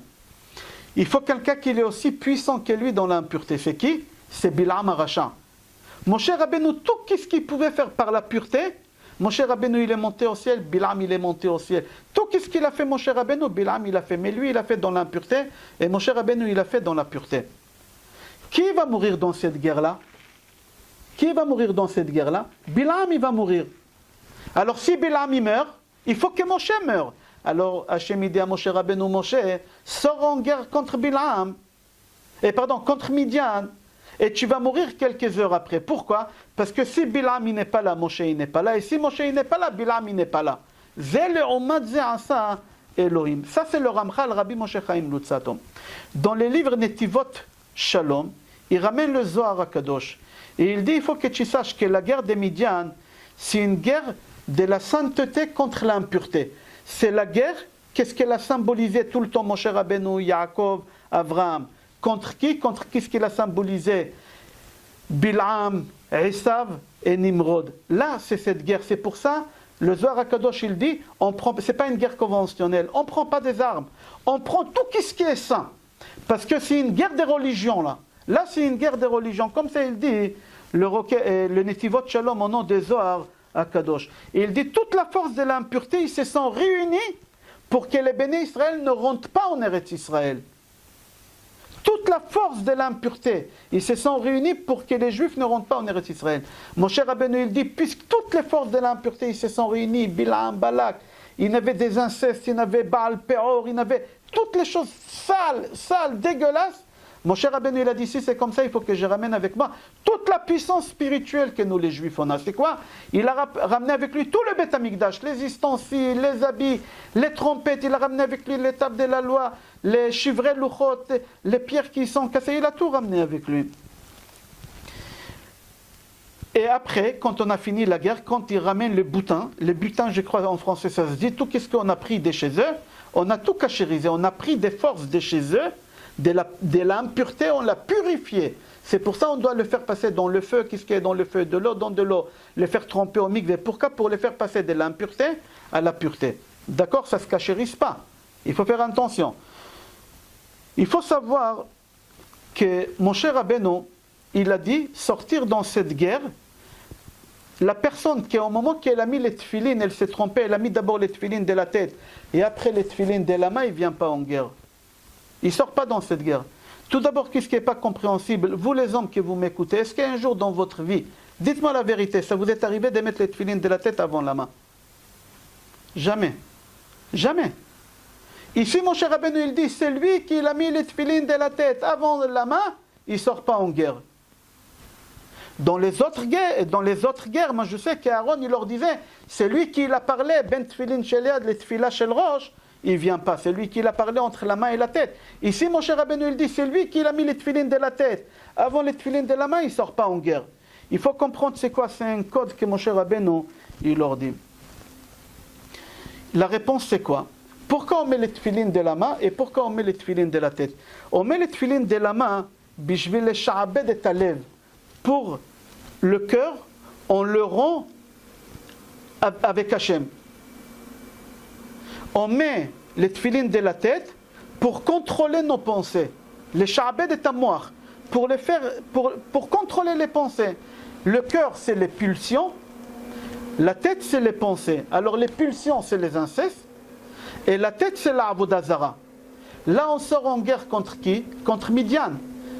Il faut quelqu'un qui est aussi puissant que lui dans l'impureté. C'est qui? C'est Bilam Arasha. Moshe Rabbeinu, tout ce qu'il pouvait faire par la pureté, Moshe Rabbeinu il est monté au ciel, Bilam il est monté au ciel. Tout ce qu'il a fait Moshe Rabbeinu, Bilam il a fait. Mais lui il a fait dans l'impureté et Moshe Rabbeinu il a fait dans la pureté. Qui va mourir dans cette guerre-là? Qui va mourir dans cette guerre-là? Bilam il va mourir. Alors si Bilam il meurt, il faut que Moshe meure. Alors Hachem dit à Moshe Rabbeinu, Moshe, sors en guerre contre Bilam, contre Midian. Et tu vas mourir quelques heures après. Pourquoi? Parce que si Bilam n'est pas là, Moshe n'est pas là. Et si Moshe n'est pas là, Bilam n'est pas là. Elohim. Ça c'est le Ramchal Rabbi Moshe Chaim Lutzato. Dans les livres Netivot Shalom, il ramène le Zohar HaKadosh. Et il dit, il faut que tu saches que la guerre des Midian, c'est une guerre de la sainteté contre l'impureté. C'est la guerre, qu'est-ce qu'elle a symbolisé tout le temps, Moshe Rabbeinu, Yaakov, Avraham? Contre qui? Contre qui ce qu'il a symbolisé? Bilam, Esav et Nimrod. Là, c'est cette guerre. C'est pour ça, le Zohar HaKadosh, il dit, c'est pas une guerre conventionnelle. On ne prend pas des armes. On prend tout ce qui est saint. Parce que c'est une guerre des religions, là. Là, c'est une guerre des religions. Comme ça, il dit, le Netivot Shalom, au nom des Zohar HaKadosh. Il dit, toute la force de l'impureté, ils se sont réunis pour que les bénis Israël ne rentrent pas en Eretz Israël. Toute la force de l'impureté, ils se sont réunis pour que les Juifs ne rentrent pas en Eretz Israël. Moshe Rabbeinu, il dit, puisque toutes les forces de l'impureté, ils se sont réunis, Bilam, Balak, il y avait des incestes, il y avait Baal Peor, il y avait toutes les choses sales, dégueulasses. Mon cher Rabbeinu, il a dit, si c'est comme ça, il faut que je ramène avec moi toute la puissance spirituelle que nous les Juifs on a. C'est quoi? Il a ramené avec lui tout le Beth Amikdash, les ustensiles, les habits, les trompettes, il a ramené avec lui les tables de la loi, les chivrets louchot, les pierres qui sont cassées, il a tout ramené avec lui. Et après, quand on a fini la guerre, quand il ramène les butins, je crois en français ça se dit, tout ce qu'on a pris de chez eux, on a tout cachérisé, on a pris des forces de chez eux, de l'impureté, on l'a purifié. C'est pour ça qu'on doit le faire passer dans le feu. Qu'est-ce qu'il y a dans le feu? De l'eau, dans de l'eau. Le faire tremper au mikvé. Pourquoi? Pour le faire passer de l'impureté à la pureté. D'accord? Ça ne se cachérise pas. Il faut faire attention. Il faut savoir que mon cher Rabbeinu, il a dit, sortir dans cette guerre, la personne qui, au moment qu'elle a mis les tefilines, elle s'est trompée, elle a mis d'abord les tefilines de la tête, et après les tefilines de la main, il ne vient pas en guerre. Il ne sort pas dans cette guerre. Tout d'abord, qu'est-ce qui n'est pas compréhensible? Vous les hommes qui vous m'écoutez, est-ce qu'un jour dans votre vie, dites-moi la vérité, ça vous est arrivé de mettre les tefilines de la tête avant la main? Jamais. Jamais. Ici, mon cher Rabbeinu, il dit, c'est lui qui a mis les tefilines de la tête avant la main, il ne sort pas en guerre. Dans les autres guerres, moi je sais qu'Aaron, il leur disait, c'est lui qui l'a parlé, ben tefilin sheliad, les tefila shel rosh, il ne vient pas, c'est lui qui l'a parlé entre la main et la tête. Ici, mon cher Rabbeinu, il dit, c'est lui qui a mis les tefilines de la tête. Avant les tefilines de la main, il ne sort pas en guerre. Il faut comprendre c'est quoi, c'est un code que mon cher Rabbeinu, il leur dit. La réponse c'est quoi? Pourquoi on met les tefilines de la main et pourquoi on met les tefilines de la tête? On met les tefilines de la main, bishvil le sha'abed et alev. Pour le cœur, on le rend avec Hachem. On met les tefilines de la tête pour contrôler nos pensées. Les sha'abed et amour, pour contrôler les pensées. Le cœur, c'est les pulsions. La tête, c'est les pensées. Alors les pulsions, c'est les incestes. Et la tête, c'est la avodah zara. Là, on sort en guerre contre qui? Contre Midian.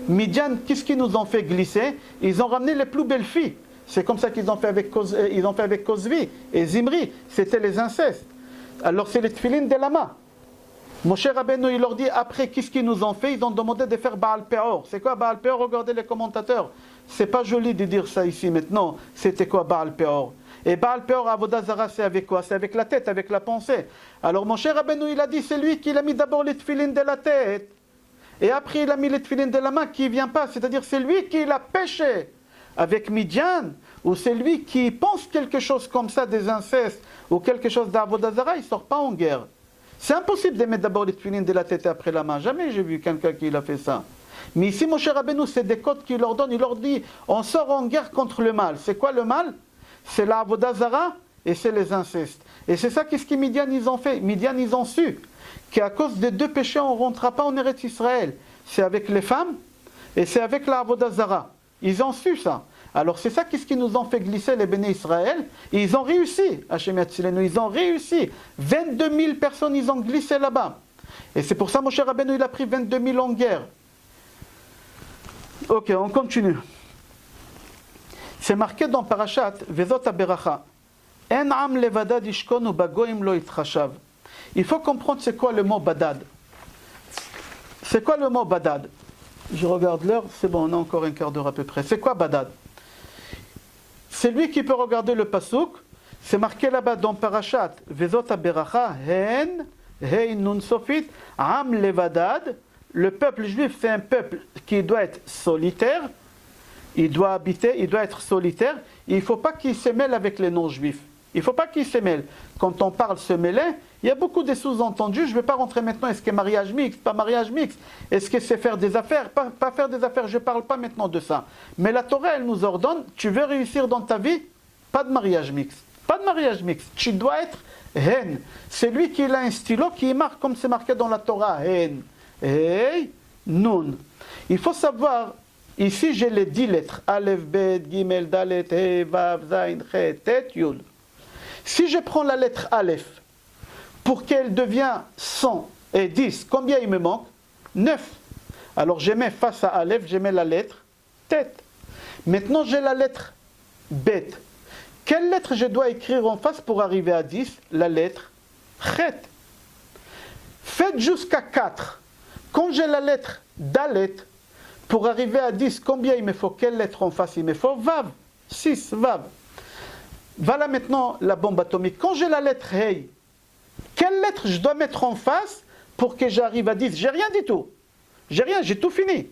Midian, qu'est-ce qu'ils nous ont fait glisser? Ils ont ramené les plus belles filles. C'est comme ça qu'ils ont fait avec Kozvi et Zimri. C'était les incestes. Alors c'est les tefilines de la main. Mon cher Rabbeinu, il leur dit, après, qu'est-ce qu'ils nous ont fait? Ils ont demandé de faire Baal Peor. C'est quoi Baal Peor? Regardez les commentateurs. C'est pas joli de dire ça ici maintenant. C'était quoi Baal Peor? Et Baal Peor, Avodah Zara, c'est avec quoi? C'est avec la tête, avec la pensée. Alors mon cher Rabbeinu, il a dit, c'est lui qui a mis d'abord les tefilines de la tête. Et après, il a mis les tefilines de la main qui ne vient pas. C'est-à-dire, c'est lui qui l'a péché avec Midian. Ou c'est lui qui pense quelque chose comme ça, des incestes, ou quelque chose d'Avodah Zara, il ne sort pas en guerre. C'est impossible de mettre d'abord les tefilines de la tête et après la main. Jamais j'ai vu quelqu'un qui l'a fait ça. Mais ici, mon cher Rabbeinu, c'est des codes qu'il leur donne. Il leur dit, on sort en guerre contre le mal. C'est quoi le mal? C'est la Avodah Zara et c'est les incestes. Et c'est ça qu'est-ce que Midian ils ont fait. Midian ils ont su qu'à cause des deux péchés, on ne rentrera pas en Eretz Israël. C'est avec les femmes et c'est avec la Avodah Zara. Ils ont su ça. Alors c'est ça qu'est-ce qui nous ont fait glisser les béné Israël. Et ils ont réussi, Hachem Yatzilenu, ils ont réussi. 22 000 personnes, ils ont glissé là-bas. Et c'est pour ça, mon cher Rabbeinu, il a pris 22 000 en guerre. Ok, on continue. C'est marqué dans Parashat, Vezot HaBeracha. En am levadad ishkonu bagoim lo itchashav. Il faut comprendre c'est quoi le mot badad. C'est quoi le mot badad? Je regarde l'heure, c'est bon, on a encore un quart d'heure à peu près. C'est quoi badad? C'est lui qui peut regarder le pasuk. C'est marqué là-bas dans Parashat, Vezot HaBeracha, Hen, Hei Nun Sofit, Am Levadad. Le peuple juif, c'est un peuple qui doit être solitaire. Il doit habiter, il doit être solitaire. Il ne faut pas qu'il se mêle avec les non-juifs. Il ne faut pas qu'il se mêle. Quand on parle se mêler, il y a beaucoup de sous-entendus. Je ne vais pas rentrer maintenant, est-ce que mariage mixte, pas mariage mixte? Est-ce que c'est faire des affaires, pas faire des affaires? Je ne parle pas maintenant de ça. Mais la Torah, elle nous ordonne, tu veux réussir dans ta vie? Pas de mariage mixte. Pas de mariage mixte. Tu dois être hen. C'est lui qui a un stylo qui marque comme c'est marqué dans la Torah. Hen. Hey, nun. Il faut savoir, ici j'ai les 10 lettres. Aleph, Bet, Gimel, Dalet, He, Vav, Zain, Chet, Tet, Yud. Si je prends la lettre Aleph, pour qu'elle devienne 100 et 10, combien il me manque? 9. Alors je mets face à Aleph, je mets la lettre Tet. Maintenant j'ai la lettre Bet. Quelle lettre je dois écrire en face pour arriver à 10? La lettre Chet. Faites jusqu'à 4. Quand j'ai la lettre Dalet, pour arriver à 10, combien il me faut? Quelle lettre en face il me faut? Vav. 6, Vav. Voilà maintenant la bombe atomique. Quand j'ai la lettre Hey, quelle lettre je dois mettre en face pour que j'arrive à 10? J'ai rien du tout. J'ai rien, j'ai tout fini.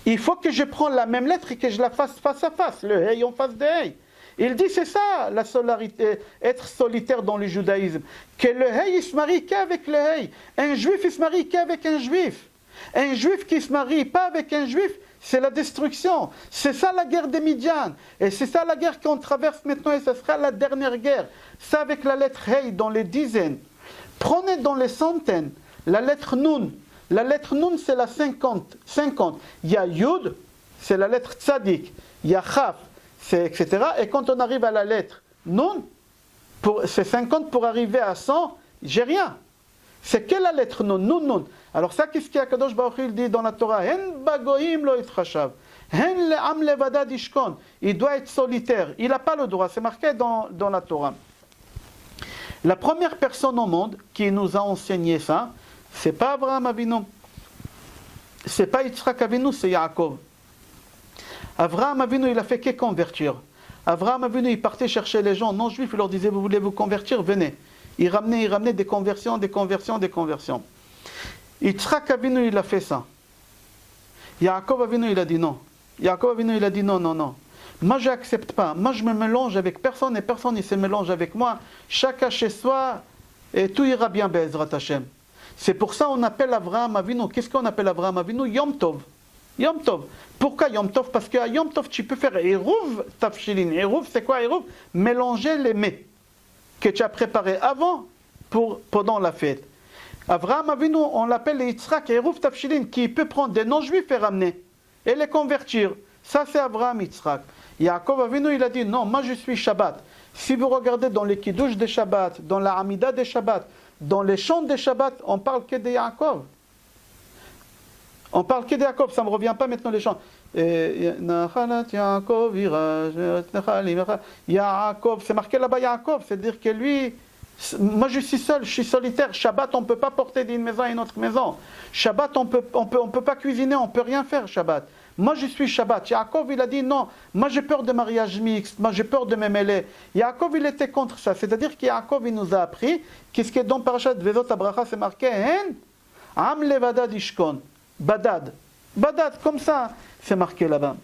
Il faut que je prenne la même lettre et que je la fasse face à face, le Hey en face de Hey. Il dit c'est ça la solarité, être solitaire dans le judaïsme. Que le Hey il se marie qu'avec le Hey. Un juif il se marie qu'avec un juif. Un juif qui ne se marie pas avec un juif, c'est la destruction. C'est ça la guerre des Midian. Et c'est ça la guerre qu'on traverse maintenant et ce sera la dernière guerre. Ça avec la lettre Hey dans les dizaines. Prenez dans les centaines la lettre Nun. La lettre Nun c'est la 50. Il y a Yud, c'est la lettre Tzadik. Il y a Chaf, c'est etc. Et quand on arrive à la lettre Nun, c'est 50 pour arriver à 100, j'ai rien. C'est que la lettre Nun, Nun, Nun. Alors ça, qu'est-ce qu'il y a Kadosh Baruch Hu dit dans la Torah? Hen bagoim lo itchashav. Hen le'am levadad ishkon. Il doit être solitaire. Il n'a pas le droit. C'est marqué dans la Torah. La première personne au monde qui nous a enseigné ça, c'est pas Abraham Avinu. C'est pas Yitzhak Avinu, c'est Yaakov. Abraham Avinu, il a fait que convertir. Abraham Avinu, il partait chercher les gens non juifs, il leur disait, vous voulez vous convertir, venez. Il ramenait des conversions. Yitzhak Avinu, il a fait ça. Yaakov Avinu, il a dit non. Yaakov Avinu, il a dit non. Moi, je n'accepte pas. Moi, je me mélange avec personne et personne ne se mélange avec moi. Chacun chez soi et tout ira bien, Be'ezrat Hashem. C'est pour ça qu'on appelle Abraham Avinu. Qu'est-ce qu'on appelle Abraham Avinu? Yom Tov. Yom Tov. Pourquoi Yom Tov? Parce qu'à Yom Tov, tu peux faire Eruv Tafshilin. Eruv, c'est quoi Eruv? Mélanger les mets que tu as préparés avant pendant la fête. Abraham Avinu, on l'appelle Yitzhak Eruv Tafshilin, qui peut prendre des non-juifs et ramener et les convertir. Ça, c'est Abraham Yitzhak. Yaakov Avinu, il a dit non, moi je suis Shabbat. Si vous regardez dans les Kiddush des Shabbat, dans la Hamida des Shabbat, dans les chants des Shabbat, on parle que de Yaakov. On parle que de Yaakov, ça ne me revient pas maintenant les chants. Yaakov, c'est marqué là-bas Yaakov, c'est-à-dire que lui, moi je suis seul, je suis solitaire. Shabbat, on ne peut pas porter d'une maison à une autre maison. Shabbat, on peut pas cuisiner, on ne peut rien faire Shabbat. Moi je suis Shabbat. Yaakov il a dit non, moi j'ai peur de mariage mixte, moi j'ai peur de me mêler. Yaakov il était contre ça, c'est-à-dire que Yaakov il nous a appris, qu'est-ce qui est dans Parashat Vezot Abracha, c'est marqué Hen Am Levadad Ishkon. Badad, comme ça, c'est marqué là-bas.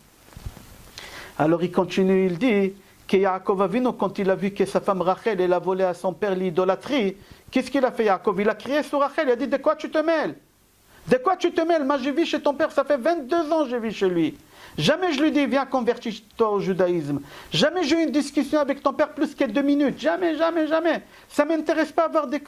Alors il continue, il dit que Yaakov Avinu, quand il a vu que sa femme Rachel, elle a volé à son père l'idolâtrie, qu'est-ce qu'il a fait Yaakov? Il a crié sur Rachel, il a dit de quoi tu te mêles? De quoi tu te mêles? Moi je vis chez ton père, ça fait 22 ans que je vis chez lui. Jamais je lui dis viens convertis-toi au judaïsme. Jamais j'ai eu une discussion avec ton père plus que 2 minutes. Jamais. Ça ne m'intéresse pas d'avoir des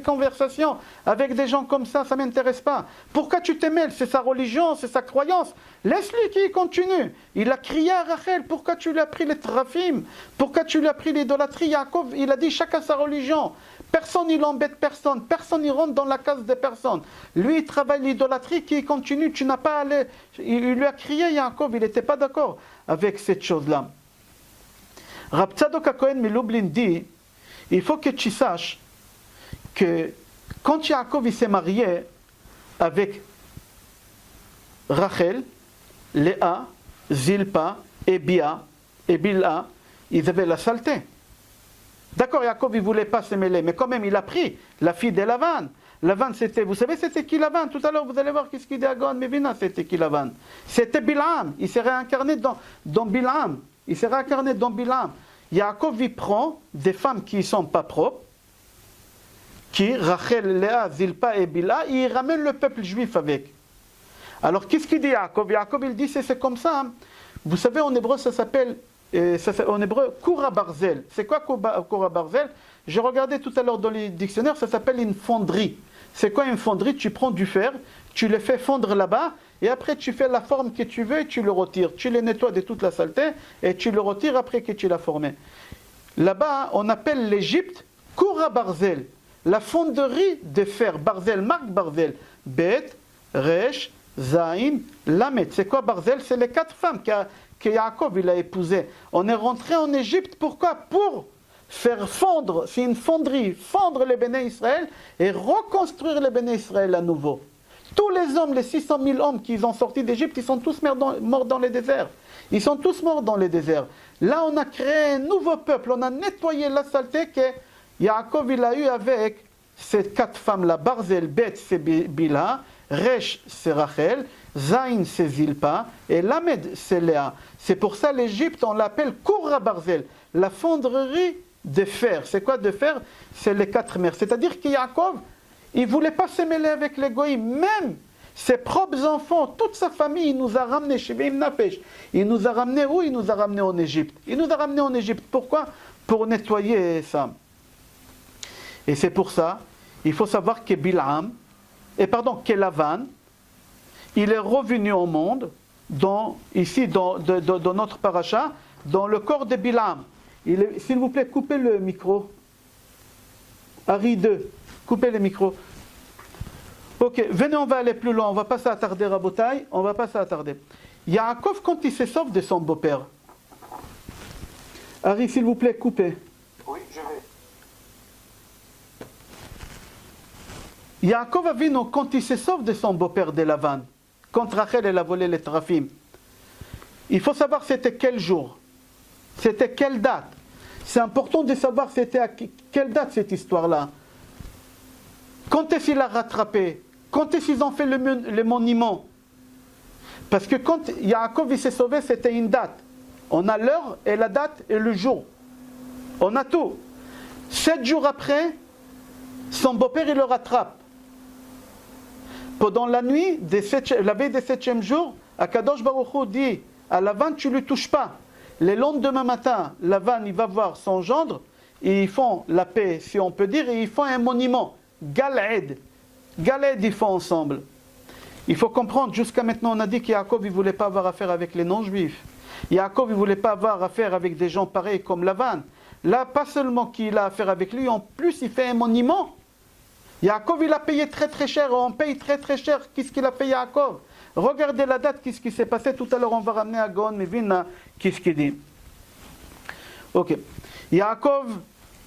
conversations avec des gens comme ça ne m'intéresse pas. Pourquoi tu te mêles? C'est sa religion, c'est sa croyance. Laisse-lui qu'il continue. Il a crié à Rachel, pourquoi tu lui as pris les trafim? Pourquoi tu lui as pris l'idolâtrie? Yaakov, il a dit chacun sa religion. Personne il embête personne, personne il rentre dans la case des personnes. Lui il travaille l'idolâtrie qui continue, tu n'as pas allé. Il lui a crié Yaakov, il n'était pas d'accord avec cette chose-là. Rab Tzadok HaKohen Milublin dit, il faut que tu saches que quand Yaakov il s'est marié avec Rachel, Léa, Zilpa et Bia et Bilha, ils avaient la saleté. D'accord, Yaakov, il ne voulait pas se mêler, mais quand même, il a pris la fille de Lavan. Lavan, c'était, vous savez, c'était qui Lavan? Tout à l'heure, vous allez voir qu'est-ce qu'il dit à Gaon Mevina, c'était qui Lavan? C'était Bilham. Il s'est réincarné dans Bilham. Yaakov, il prend des femmes qui ne sont pas propres, qui, Rachel, Léa, Zilpa et Bilha, et il ramène le peuple juif avec. Alors, qu'est-ce qu'il dit Yaakov? Yaakov, il dit, c'est comme ça. Hein. Vous savez, en hébreu, ça s'appelle... en hébreu, Koura Barzel. C'est quoi Koura Barzel? J'ai regardé tout à l'heure dans les dictionnaires, ça s'appelle une fonderie. C'est quoi une fonderie? Tu prends du fer, tu le fais fondre là-bas, et après tu fais la forme que tu veux et tu le retires. Tu le nettoies de toute la saleté, et tu le retires après que tu l'as formé. Là-bas, on appelle l'Égypte Koura Barzel. La fonderie de fer. Barzel, marque Barzel. Bet, Resh, Zain, Lamet. C'est quoi Barzel? C'est les 4 femmes que Yaakov il a épousé. On est rentré en Égypte, pourquoi? Pour faire fondre, c'est une fonderie, fondre les Béné Israël et reconstruire les Béné Israël à nouveau. Tous les hommes, les 600 000 hommes qui ont sorti d'Égypte, ils sont tous morts dans les déserts. Ils sont tous morts dans les déserts. Là, on a créé un nouveau peuple, on a nettoyé la saleté que Yaakov il a eu avec ces 4 femmes-là. Barzel, Bet, c'est Bila, Resh, c'est Rachel, Zain, c'est Zilpa, et Lamed, c'est Léa. C'est pour ça l'Égypte, on l'appelle Koura Barzel, la fonderie de fer. C'est quoi de fer? C'est les 4 mers. C'est-à-dire que Yaakov, il ne voulait pas se mêler avec les goïms, même ses propres enfants, toute sa famille, il nous a ramenés chez Bim Napesh. Il nous a ramenés où? Il nous a ramenés en Égypte. Il nous a ramenés en Égypte. Pourquoi? Pour nettoyer ça. Et c'est pour ça, il faut savoir que Bilam, que Lavan, il est revenu au monde, ici dans notre paracha, dans le corps de Bilam. S'il vous plaît, coupez le micro. Harry 2, coupez le micro. Ok, venez, on va aller plus loin, on ne va pas s'attarder à Botaï, on ne va pas s'attarder. Yaakov, quand il se sauve de son beau-père, Harry, s'il vous plaît, coupez. Oui, je vais. Yaakov Avinu, quand il se sauve de son beau-père de Lavan, quand Rachel elle a volé les Trafim, il faut savoir c'était quel jour, c'était quelle date. C'est important de savoir c'était à quelle date cette histoire-là. Quand est-ce qu'il a rattrapé? Quand est-ce qu'ils ont fait le monument? Parce que quand Yaakov il s'est sauvé, c'était une date. On a l'heure et la date et le jour. On a tout. 7 jours après, son beau-père il le rattrape. Pendant la nuit, la veille des 7e jour, Akadosh Baruch Hu dit à Lavan, tu ne lui touches pas. Le lendemain matin, Lavan il va voir son gendre, et ils font la paix, si on peut dire, et ils font un monument. Galed. Galed, ils font ensemble. Il faut comprendre, jusqu'à maintenant, on a dit qu'Yaakov ne voulait pas avoir affaire avec les non-juifs. Yaakov ne voulait pas avoir affaire avec des gens pareils comme Lavan. Là, pas seulement qu'il a affaire avec lui, en plus, il fait un monument. Yaakov, il a payé très très cher, on paye très très cher. Qu'est-ce qu'il a fait Yaakov? Regardez la date, qu'est-ce qui s'est passé. Tout à l'heure, on va ramener à Gaon Mevin, qu'est-ce qu'il dit. Ok. Yaakov,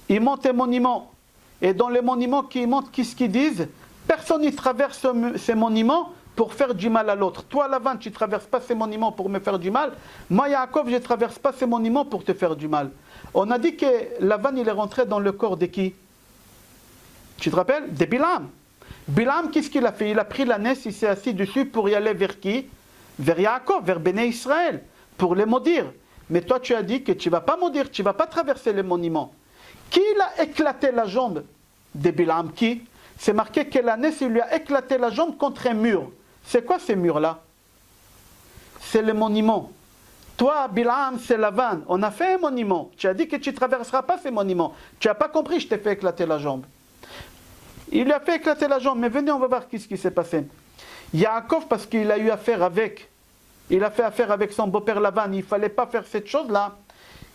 il monte un monument. Et dans les monuments qu'il monte, qu'est-ce qu'ils disent? Personne ne traverse ces monuments pour faire du mal à l'autre. Toi, Lavan, tu ne traverses pas ces monuments pour me faire du mal. Moi, Yaakov, je ne traverse pas ces monuments pour te faire du mal. On a dit que Lavan, il est rentré dans le corps de qui? Tu te rappelles? De Bilam. Bilam, qu'est-ce qu'il a fait? Il a pris l'ânesse, il s'est assis dessus pour y aller vers qui? Vers Yaakov, vers Béné Israël, pour les maudire. Mais toi, tu as dit que tu ne vas pas maudire, tu ne vas pas traverser les monuments. Qui l'a éclaté la jambe de Bilam? Qui? C'est marqué que l'ânesse, il lui a éclaté la jambe contre un mur. C'est quoi ces murs-là? C'est le monument. Toi, Bilam, c'est Lavan. On a fait un monument. Tu as dit que tu ne traverseras pas ces monuments. Tu n'as pas compris, je t'ai fait éclater la jambe. Il lui a fait éclater la jambe. Mais venez, on va voir ce qui s'est passé. Yaakov, parce qu'il a eu affaire avec, il a fait affaire avec son beau-père Lavan. Il ne fallait pas faire cette chose-là.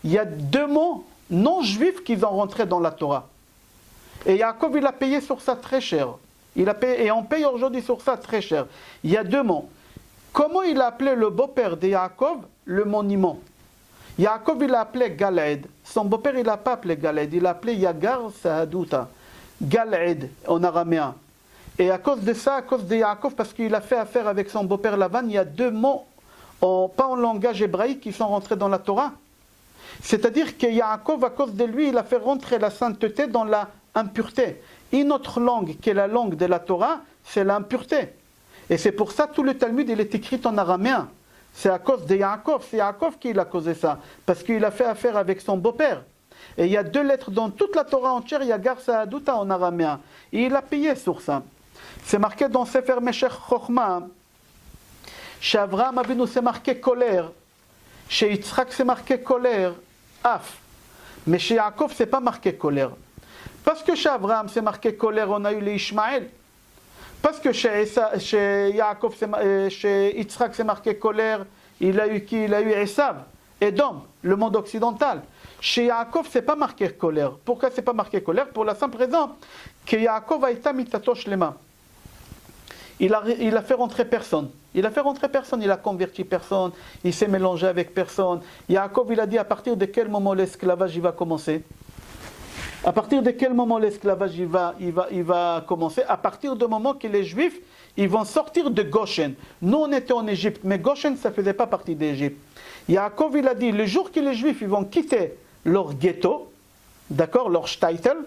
Il y a 2 mots non juifs qui ont rentré dans la Torah. Et Yaakov, il a payé sur ça très cher. Il a payé, et on paye aujourd'hui sur ça très cher. Il y a 2 mots. Comment il a appelé le beau-père de Yaakov? Le monument. Yaakov, il a appelé Galed. Son beau-père, il n'a pas appelé Galed. Il a appelé Yagar Sahaduta. Galed, en araméen. Et à cause de ça, à cause de Yaakov, parce qu'il a fait affaire avec son beau-père Lavan, il y a 2 mots, pas en langage hébraïque, qui sont rentrés dans la Torah. C'est-à-dire que Yaakov, à cause de lui, il a fait rentrer la sainteté dans la impureté. Une autre langue, qui est la langue de la Torah, c'est l'impureté. Et c'est pour ça que tout le Talmud, il est écrit en araméen. C'est à cause de Yaakov. C'est Yaakov qui a causé ça. Parce qu'il a fait affaire avec son beau-père. Et il y a 2 lettres dans toute la Torah entière, il y a Gar Sahaduta en araméen. Et il a payé sur ça. C'est marqué dans Sefer Meshech Chochma. Chez Abraham Avinu, c'est marqué colère. Chez Yitzhak, c'est marqué colère. Af. Mais chez Yaakov, c'est pas marqué colère. Parce que chez Abraham, c'est marqué colère, on a eu les Ishmaël. Parce que chez Yaakov, chez Yitzhak, c'est marqué colère, il a eu qui? Il a eu Esav, Edom, le monde occidental. Chez Yaakov, c'est pas marqué colère. Pourquoi c'est pas marqué colère? Pour la simple raison que Yaakov a été mitatosh lema. Il a fait rentrer personne. Il a fait rentrer personne, il a converti personne, il s'est mélangé avec personne. Yaakov, il a dit à partir de quel moment l'esclavage il va commencer? À partir de quel moment l'esclavage il va commencer? À partir du moment que les Juifs ils vont sortir de Goshen. Nous on était en Égypte, mais Goshen ça ne faisait pas partie d'Égypte. Yaakov il a dit, le jour que les Juifs ils vont quitter leur ghetto, d'accord, leur shtetl,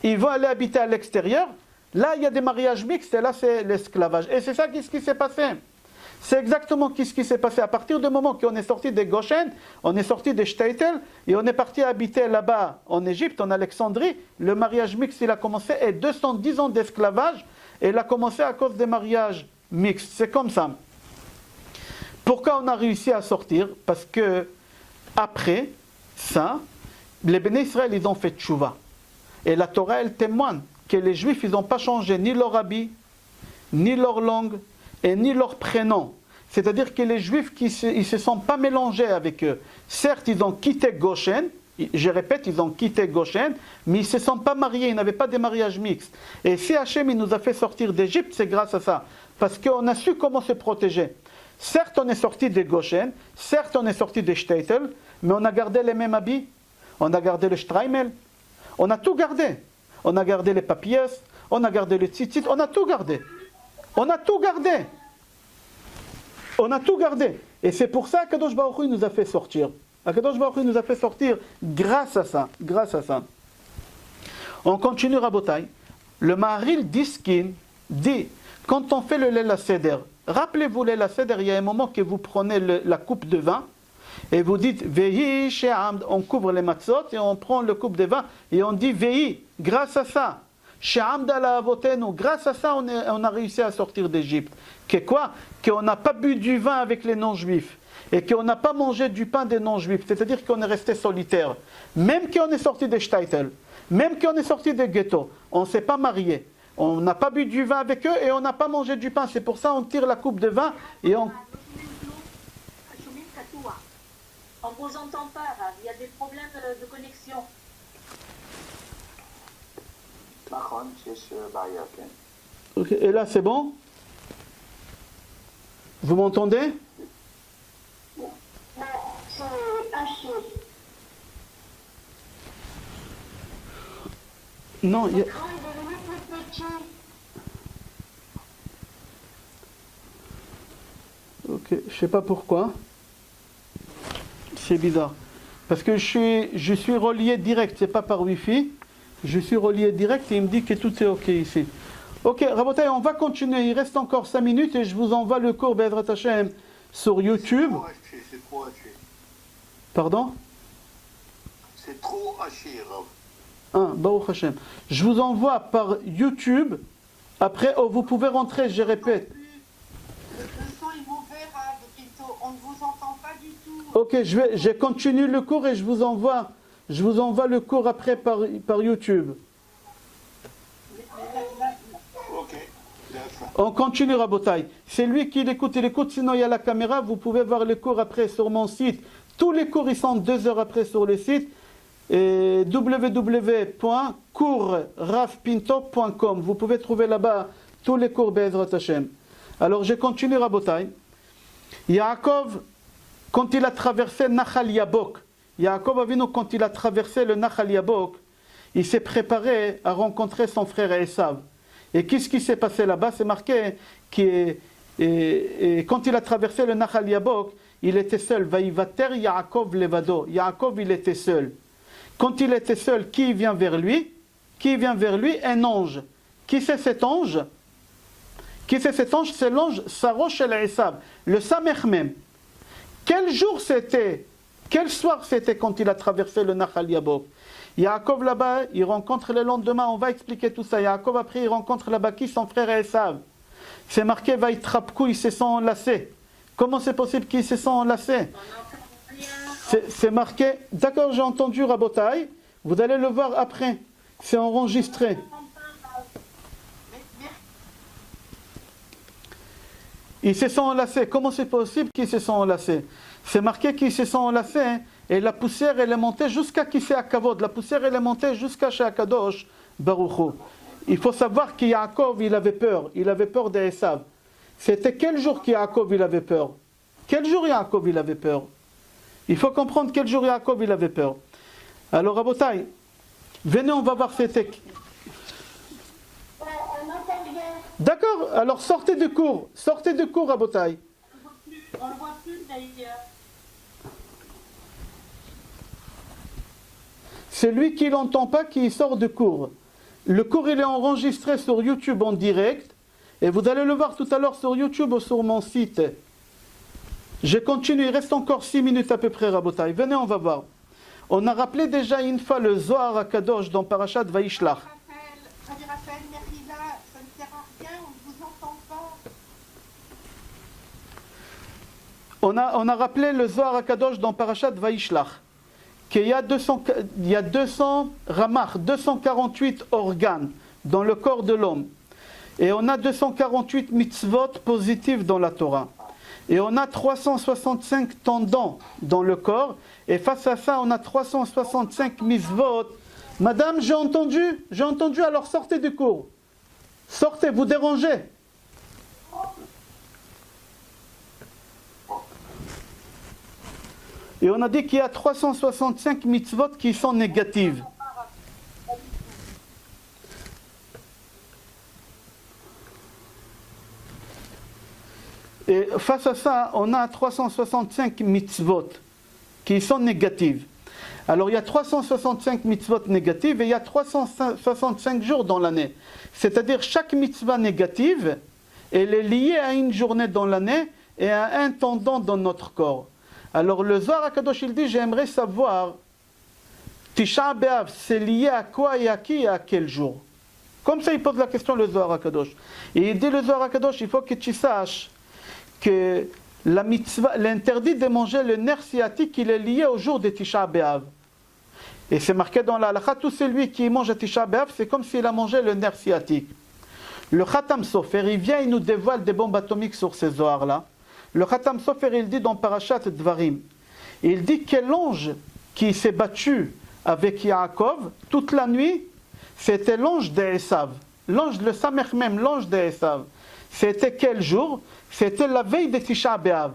ils vont aller habiter à l'extérieur, là il y a des mariages mixtes et là c'est l'esclavage. Et c'est ça ce qui s'est passé. C'est exactement ce qui s'est passé. À partir du moment qu'on est sorti de Goshen, on est sorti de shtetl et on est parti habiter là-bas en Égypte, en Alexandrie, le mariage mixte il a commencé et 210 ans d'esclavage, et il a commencé à cause des mariages mixtes. C'est comme ça. Pourquoi on a réussi à sortir? Parce que après ça, les Béné Israël ils ont fait tchouva. Et la Torah elle témoigne que les Juifs ils n'ont pas changé ni leur habit, ni leur langue, et ni leur prénom. C'est-à-dire que les Juifs ils se sont pas mélangés avec eux. Certes, ils ont quitté Goshen, je répète, ils ont quitté Goshen, mais ils ne se sont pas mariés, ils n'avaient pas de mariage mixte. Et si Hachem il nous a fait sortir d'Égypte, c'est grâce à ça. Parce qu'on a su comment se protéger. Certes, on est sorti de Goshen, certes, on est sorti de shtetl, mais on a gardé les mêmes habits, on a gardé le shtreimel, on a tout gardé. On a gardé les papiers, on a gardé le tzitzit, on a tout gardé. On a tout gardé. On a tout gardé. Et c'est pour ça qu'Akadosh Baruch Hu nous a fait sortir. Akadosh Baruch Hu nous a fait sortir grâce à ça. Grâce à ça. On continue Rabotai. Le Maharil Diskin dit, quand on fait le Leil HaSeder, rappelez-vous Leil HaSeder, il y a un moment que vous prenez la coupe de vin et vous dites Vehi she'amd, on couvre les matzot et on prend le coupe de vin et on dit Vehi, grâce à ça. She'amd ala avotenu, grâce à ça on a réussi à sortir d'Égypte. Que quoi? Qu'on n'a pas bu du vin avec les non-juifs et qu'on n'a pas mangé du pain des non-juifs, c'est-à-dire qu'on est resté solitaire. Même qu'on est sorti des shtetl, même qu'on est sorti des ghettos, on ne s'est pas marié, on n'a pas bu du vin avec eux et on n'a pas mangé du pain. C'est pour ça qu'on tire la coupe de vin et on... On ne vous entend pas, Rav. Il y a des problèmes de connexion. Ok, et là c'est bon? Vous m'entendez? C'est haché. Non, il y a... L'écran est devenu plus petit. Ok, je sais pas pourquoi. C'est bizarre. Parce que je suis relié direct, c'est pas par Wi-Fi. Je suis relié direct et il me dit que tout est ok ici. Ok, Rabotai, on va continuer. Il reste encore 5 minutes et je vous envoie le cours Be'ezrat Hashem sur YouTube. C'est trop haché. Pardon? C'est trop haché, Rav. Baruch Hashem. Je vous envoie par YouTube. Après, vous pouvez rentrer, je répète. Le son est mauvais, Rav, Pinto. On ne vous entend pas du tout. Ok, je continue le cours et je vous envoie le cours après par YouTube. Ok, d'accord. On continue Rabotai. C'est lui qui l'écoute, il écoute, sinon il y a la caméra, vous pouvez voir les cours après sur mon site. Tous les cours ils sont 2 heures après sur le site. www.coursravpinto.com. Vous pouvez trouver là-bas tous les cours Be'ezrat Hashem. Alors je continue Rabotai. Yaakov, quand il a traversé Nachal Yabok, Yaakov Avinu, quand il a traversé le Nachal Yabok, il s'est préparé à rencontrer son frère Esav. Et qu'est-ce qui s'est passé là-bas? C'est marqué que quand il a traversé le Nachal Yabok, il était seul. Vaïvater Yaakov levado. Yaakov, il était seul. Quand il était seul, qui vient vers lui? Qui vient vers lui? Un ange. Qui c'est cet ange? Qui c'est cet ange? C'est l'ange Sarosh el Esav, le Samech même. Quel jour c'était? Quel soir c'était quand il a traversé le Nachal Yabok? Yaakov là-bas, il rencontre le lendemain, on va expliquer tout ça. Yaakov après, il rencontre là-bas qui? Son frère Esav. C'est marqué Vaïtrapkou, ils se sont enlacés. Comment c'est possible qu'ils se sont enlacés? C'est marqué, d'accord, j'ai entendu Rabotai, vous allez le voir après, c'est enregistré. Ils se sont enlacés. Comment c'est possible qu'ils se sont enlacés? C'est marqué qu'ils se sont enlacés, hein, et la poussière elle est montée jusqu'à Kisei Hakavod. La poussière elle est montée jusqu'à chez Akadosh Baruch Hu. Il faut savoir que Yaakov il avait peur d'Esav. C'était quel jour que Yaakov il avait peur? Quel jour Yaakov il avait peur? Il faut comprendre quel jour Yaakov il avait peur. Alors Rabotai, Venez, on va voir c'était. On n'entend rien. D'accord, alors sortez de cours. Sortez de cours, Rabotai. On ne le voit plus d'ailleurs. C'est lui qui l'entend pas qui sort de cours. Le cours, il est enregistré sur YouTube en direct. Et vous allez le voir tout à l'heure sur YouTube ou sur mon site. Je continue, il reste encore 6 minutes à peu près, Rabotai. Venez, on va voir. On a rappelé déjà une fois le Zohar HaKadosh dans Parashat Vaishlach. Rabbi Raphaël Merila, ça ne sert à rien, on ne vous entend pas. On a rappelé le Zohar HaKadosh dans Parashat Vaishlach. Qu'il y a 200 ramach, 248 organes dans le corps de l'homme. Et on a 248 mitzvot positives dans la Torah. Et on a 365 tendons dans le corps. Et face à ça, on a 365 mitzvot. Madame, j'ai entendu, alors sortez du cours. Sortez, vous dérangez. Et on a dit qu'il y a 365 mitzvot qui sont négatives. Et face à ça, on a 365 mitzvot qui sont négatives. Alors il y a 365 mitzvot négatives et il y a 365 jours dans l'année. C'est-à-dire chaque mitzvah négative, elle est liée à une journée dans l'année et à un tendon dans notre corps. Alors le Zohar HaKadosh, il dit, j'aimerais savoir, Tisha B'Av, c'est lié à quoi et à qui et à quel jour? Comme ça, il pose la question, le Zohar HaKadosh. Et il dit, le Zohar HaKadosh, il faut que tu saches que la mitzvah, l'interdit de manger le nerf sciatique, il est lié au jour de Tisha B'Av. Et c'est marqué dans la halakha, tout celui qui mange à Tisha B'Av, c'est comme s'il a mangé le nerf sciatique. Le Khatam Sofer, il vient, il nous dévoile des bombes atomiques sur ces Zohars-là. Le Khatam Sofer, il dit dans Parashat Dvarim, il dit que l'ange qui s'est battu avec Yaakov toute la nuit, c'était l'ange d'Esav. L'ange, le Samech même, l'ange d'Esav. C'était quel jour? C'était la veille de Tisha B'Av.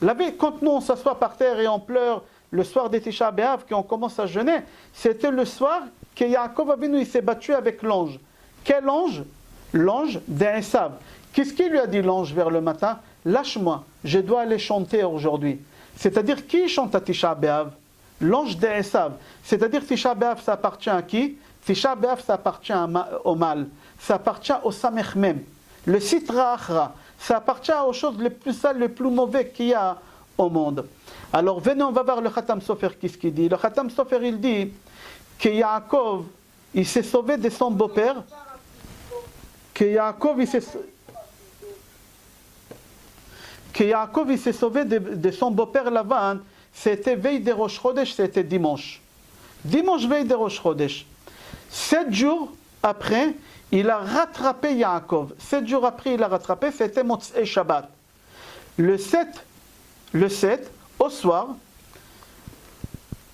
La veille, quand nous on s'assoit par terre et on pleure le soir de Tisha B'Av, qu'on commence à jeûner, c'était le soir que Yaakov Avinu il s'est battu avec l'ange. Quel ange? L'ange d'Esav. Qu'est-ce qu'il lui a dit l'ange vers le matin? Lâche-moi, je dois aller chanter aujourd'hui. C'est-à-dire, qui chante à Tisha B'Av? L'ange d'Esav. C'est-à-dire, Tisha B'Av, ça appartient à qui? Tisha B'Av, ça appartient au mal. Ça appartient au Samech même. Le Sitra Achra, ça appartient aux choses les plus sales, les plus mauvais qu'il y a au monde. Alors venez, on va voir le Khatam Sofer, qu'est-ce qu'il dit. Le Khatam Sofer, il dit que Yaakov, il s'est sauvé de son beau-père. Que Yaakov, il s'est sauvé de son beau-père Lavan. C'était veille de Rosh Chodesh, c'était dimanche. Dimanche, veille de Rosh Chodesh. 7 jours après, il a rattrapé Yaakov. 7 jours après, il a rattrapé, c'était Motzei Shabbat. Le 7, au soir,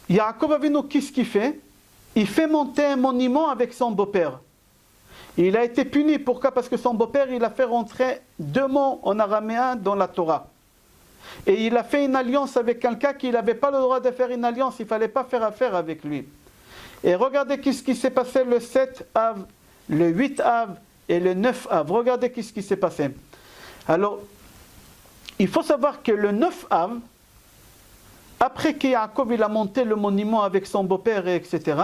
Yaakov Avinu, qu'est-ce qu'il fait? Il fait monter un monument avec son beau-père. Il a été puni, pourquoi? Parce que son beau-père, il a fait rentrer 2 mots en araméen dans la Torah. Et il a fait une alliance avec quelqu'un qui n'avait pas le droit de faire une alliance, il ne fallait pas faire affaire avec lui. Et regardez qu'est-ce qui s'est passé le 7 Av, le 8 Av et le 9 Av. Regardez qu'est-ce qui s'est passé. Alors, il faut savoir que le 9 Av, après que Yaakov il a monté le monument avec son beau-père, etc.,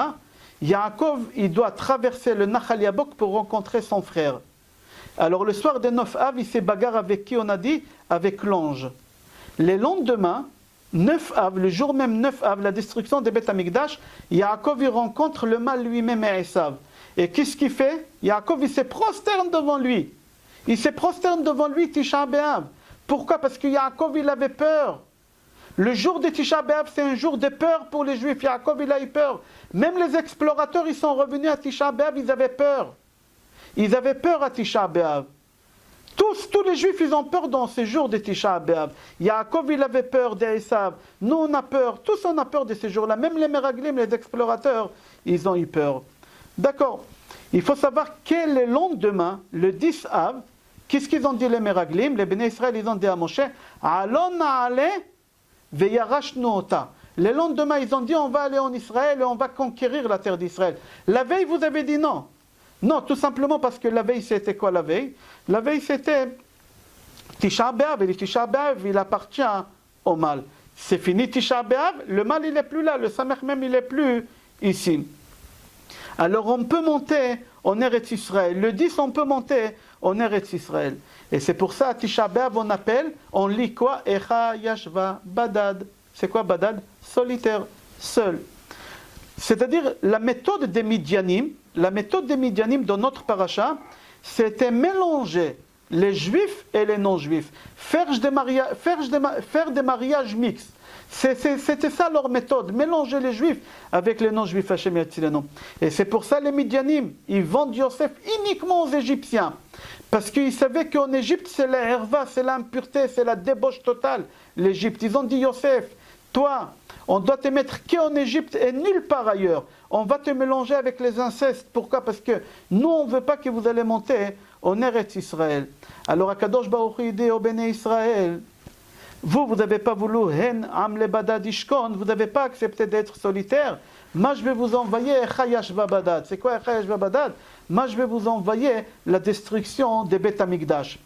Yaakov, il doit traverser le Nachal Yabok pour rencontrer son frère. Alors le soir de 9 Av, il s'est bagarre avec qui on a dit? Avec l'ange. Le lendemain, 9 Av, le jour même 9 Av, la destruction de Beth Amikdash, Yaakov il rencontre le mal lui-même et Esav. Et qu'est-ce qu'il fait? Yaakov il se prosterne devant lui. Il se prosterne devant lui Tisha B'Av. Pourquoi? Parce que Yaakov il avait peur. Le jour de Tisha B'Av, c'est un jour de peur pour les Juifs. Yaakov il a eu peur. Même les explorateurs, ils sont revenus à Tisha B'Av, ils avaient peur. Ils avaient peur à Tisha B'Av. Tous les Juifs, ils ont peur dans ces jours de Tisha B'Av. Yaakov, il avait peur d'Esav. Nous, on a peur. Tous, on a peur de ces jours-là. Même les Meraglim, les explorateurs, ils ont eu peur. D'accord. Il faut savoir quel est le lendemain, le 10 Av, qu'est-ce qu'ils ont dit les Meraglim? Les Béné Israël, ils ont dit à Moshe, Alon na'ale ve'yarashnu ota. Le lendemain, ils ont dit on va aller en Israël et on va conquérir la terre d'Israël. La veille, vous avez dit non. Non, tout simplement parce que la veille, c'était quoi la veille? La veille, c'était Tisha B'Av, et le Tisha B'Av, il appartient au mal. C'est fini Tisha B'Av, le mal, il n'est plus là, le Samech même, il n'est plus ici. Alors, on peut monter en Eretz Israël. Le 10, on peut monter en Eretz Israël. Et c'est pour ça, à Tisha B'Av, on lit quoi? Echa Yashva Badad. C'est quoi Badad? Solitaire, seul. C'est-à-dire, la méthode des Midianim dans notre paracha, c'était mélanger les juifs et les non-juifs. Faire des mariages mixtes. C'était ça leur méthode, mélanger les juifs avec les non-juifs. Hachem Yatzilenu. Et c'est pour ça les Midianim, ils vendent Yosef uniquement aux Égyptiens. Parce qu'ils savaient qu'en Égypte, c'est la herva, c'est l'impureté, c'est la débauche totale. L'Égypte, ils ont dit Yosef, toi, on doit te mettre qu'en Égypte et nulle part ailleurs. On va te mélanger avec les incestes. Pourquoi? Parce que nous, on ne veut pas que vous allez monter en Eretz Israël. Alors, Akadosh Baruch Hu dit au Béné Israël, vous n'avez pas voulu, Hen Am Lebadad Ishkon, vous n'avez pas accepté d'être solitaire. Moi, je vais vous envoyer Chayash Babadad. C'est quoi Chayash Babadad? Moi, je vais vous envoyer la destruction des Beth Amikdash.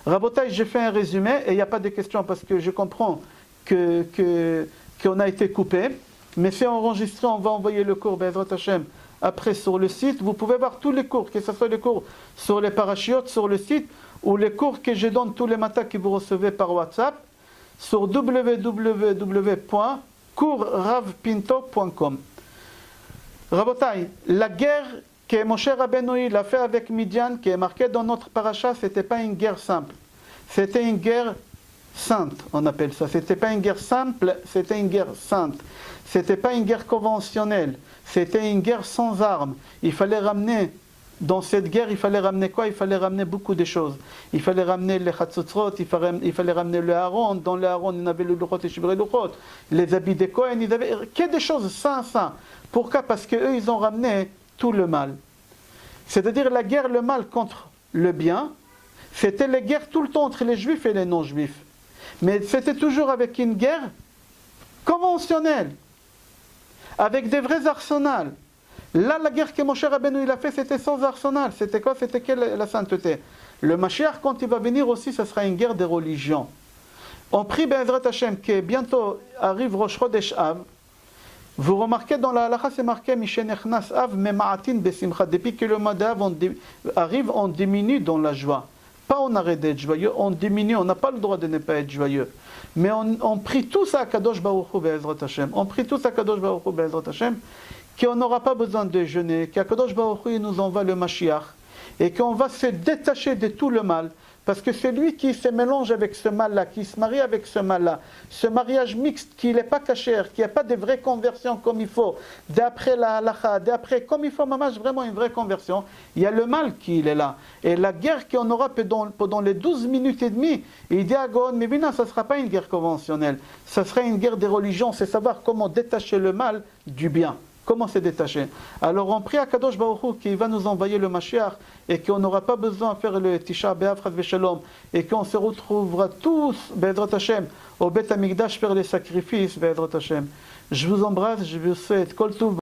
Rabotai, j'ai fait un résumé et il n'y a pas de questions parce que je comprends qu'on a été coupé. Mais c'est enregistré, on va envoyer le cours Be'ezrat Hashem après sur le site. Vous pouvez voir tous les cours, que ce soit les cours sur les parachiotes sur le site ou les cours que je donne tous les matins que vous recevez par WhatsApp sur www.coursravpinto.com. Rabotai, la guerre que Moshe Rabbeinu a fait avec Midian, qui est marquée dans notre paracha, ce n'était pas une guerre simple. C'était une guerre sainte, on appelle ça. C'était pas une guerre simple, c'était une guerre sainte. C'était pas une guerre conventionnelle. C'était une guerre sans armes. Il fallait ramener, dans cette guerre, il fallait ramener quoi? Il fallait ramener beaucoup de choses. Il fallait ramener les Chatzotzrot, il fallait ramener le Aaron. Dans le Aaron, il y avait le Luchot et Shibrei Luchot. Les habits des Kohen, il y avait que des choses saintes. Pourquoi? Parce qu'eux, ils ont ramené tout le mal. C'est-à-dire la guerre, le mal contre le bien, c'était la guerre tout le temps entre les juifs et les non-juifs. Mais c'était toujours avec une guerre conventionnelle, avec des vrais arsenals. Là, la guerre que Moshe Rabbeinu il a fait, c'était sans arsenal. C'était quoi? C'était quelle la sainteté? Le Mashiach, quand il va venir aussi, ce sera une guerre des religions. On prie Be'ezrat Hashem que bientôt arrive Rosh Chodesh Av. Vous remarquez dans la halakha, c'est marqué Mishenechnas Av mema'atin besimcha. Depuis que le mois d'Av arrive, on diminue dans la joie. Pas on arrête d'être joyeux, on diminue, on n'a pas le droit de ne pas être joyeux. Mais on prie tous à Kadosh Baruch Hu Be'ezrat Hashem. On prie tous à Kadosh Baruch Hu Be'ezrat Hashem qu'on n'aura pas besoin de jeûner, qu'Akadosh Baruch Hu nous envoie le Mashiach et qu'on va se détacher de tout le mal. Parce que c'est lui qui se mélange avec ce mal-là, qui se marie avec ce mal-là, ce mariage mixte qui n'est pas caché, qui n'a pas de vraie conversion comme il faut, d'après la halakha, d'après comme il faut, mamage, vraiment une vraie conversion, il y a le mal qui est là. Et la guerre qu'on aura pendant les 12 minutes et demie, il dit à Gaon Mevina, ça ne sera pas une guerre conventionnelle, ça sera une guerre des religions, c'est savoir comment détacher le mal du bien. Comment se détacher? Alors on prie à Kadosh Baruch Hu qui va nous envoyer le Mashiach et qu'on n'aura pas besoin de faire le Tisha B'Av Chas v'Shalom et qu'on se retrouvera tous, Be'ezrat Hashem, au Beth Amikdash faire les sacrifices, Be'ezrat Hashem. Je vous embrasse, je vous souhaite Kol Tov.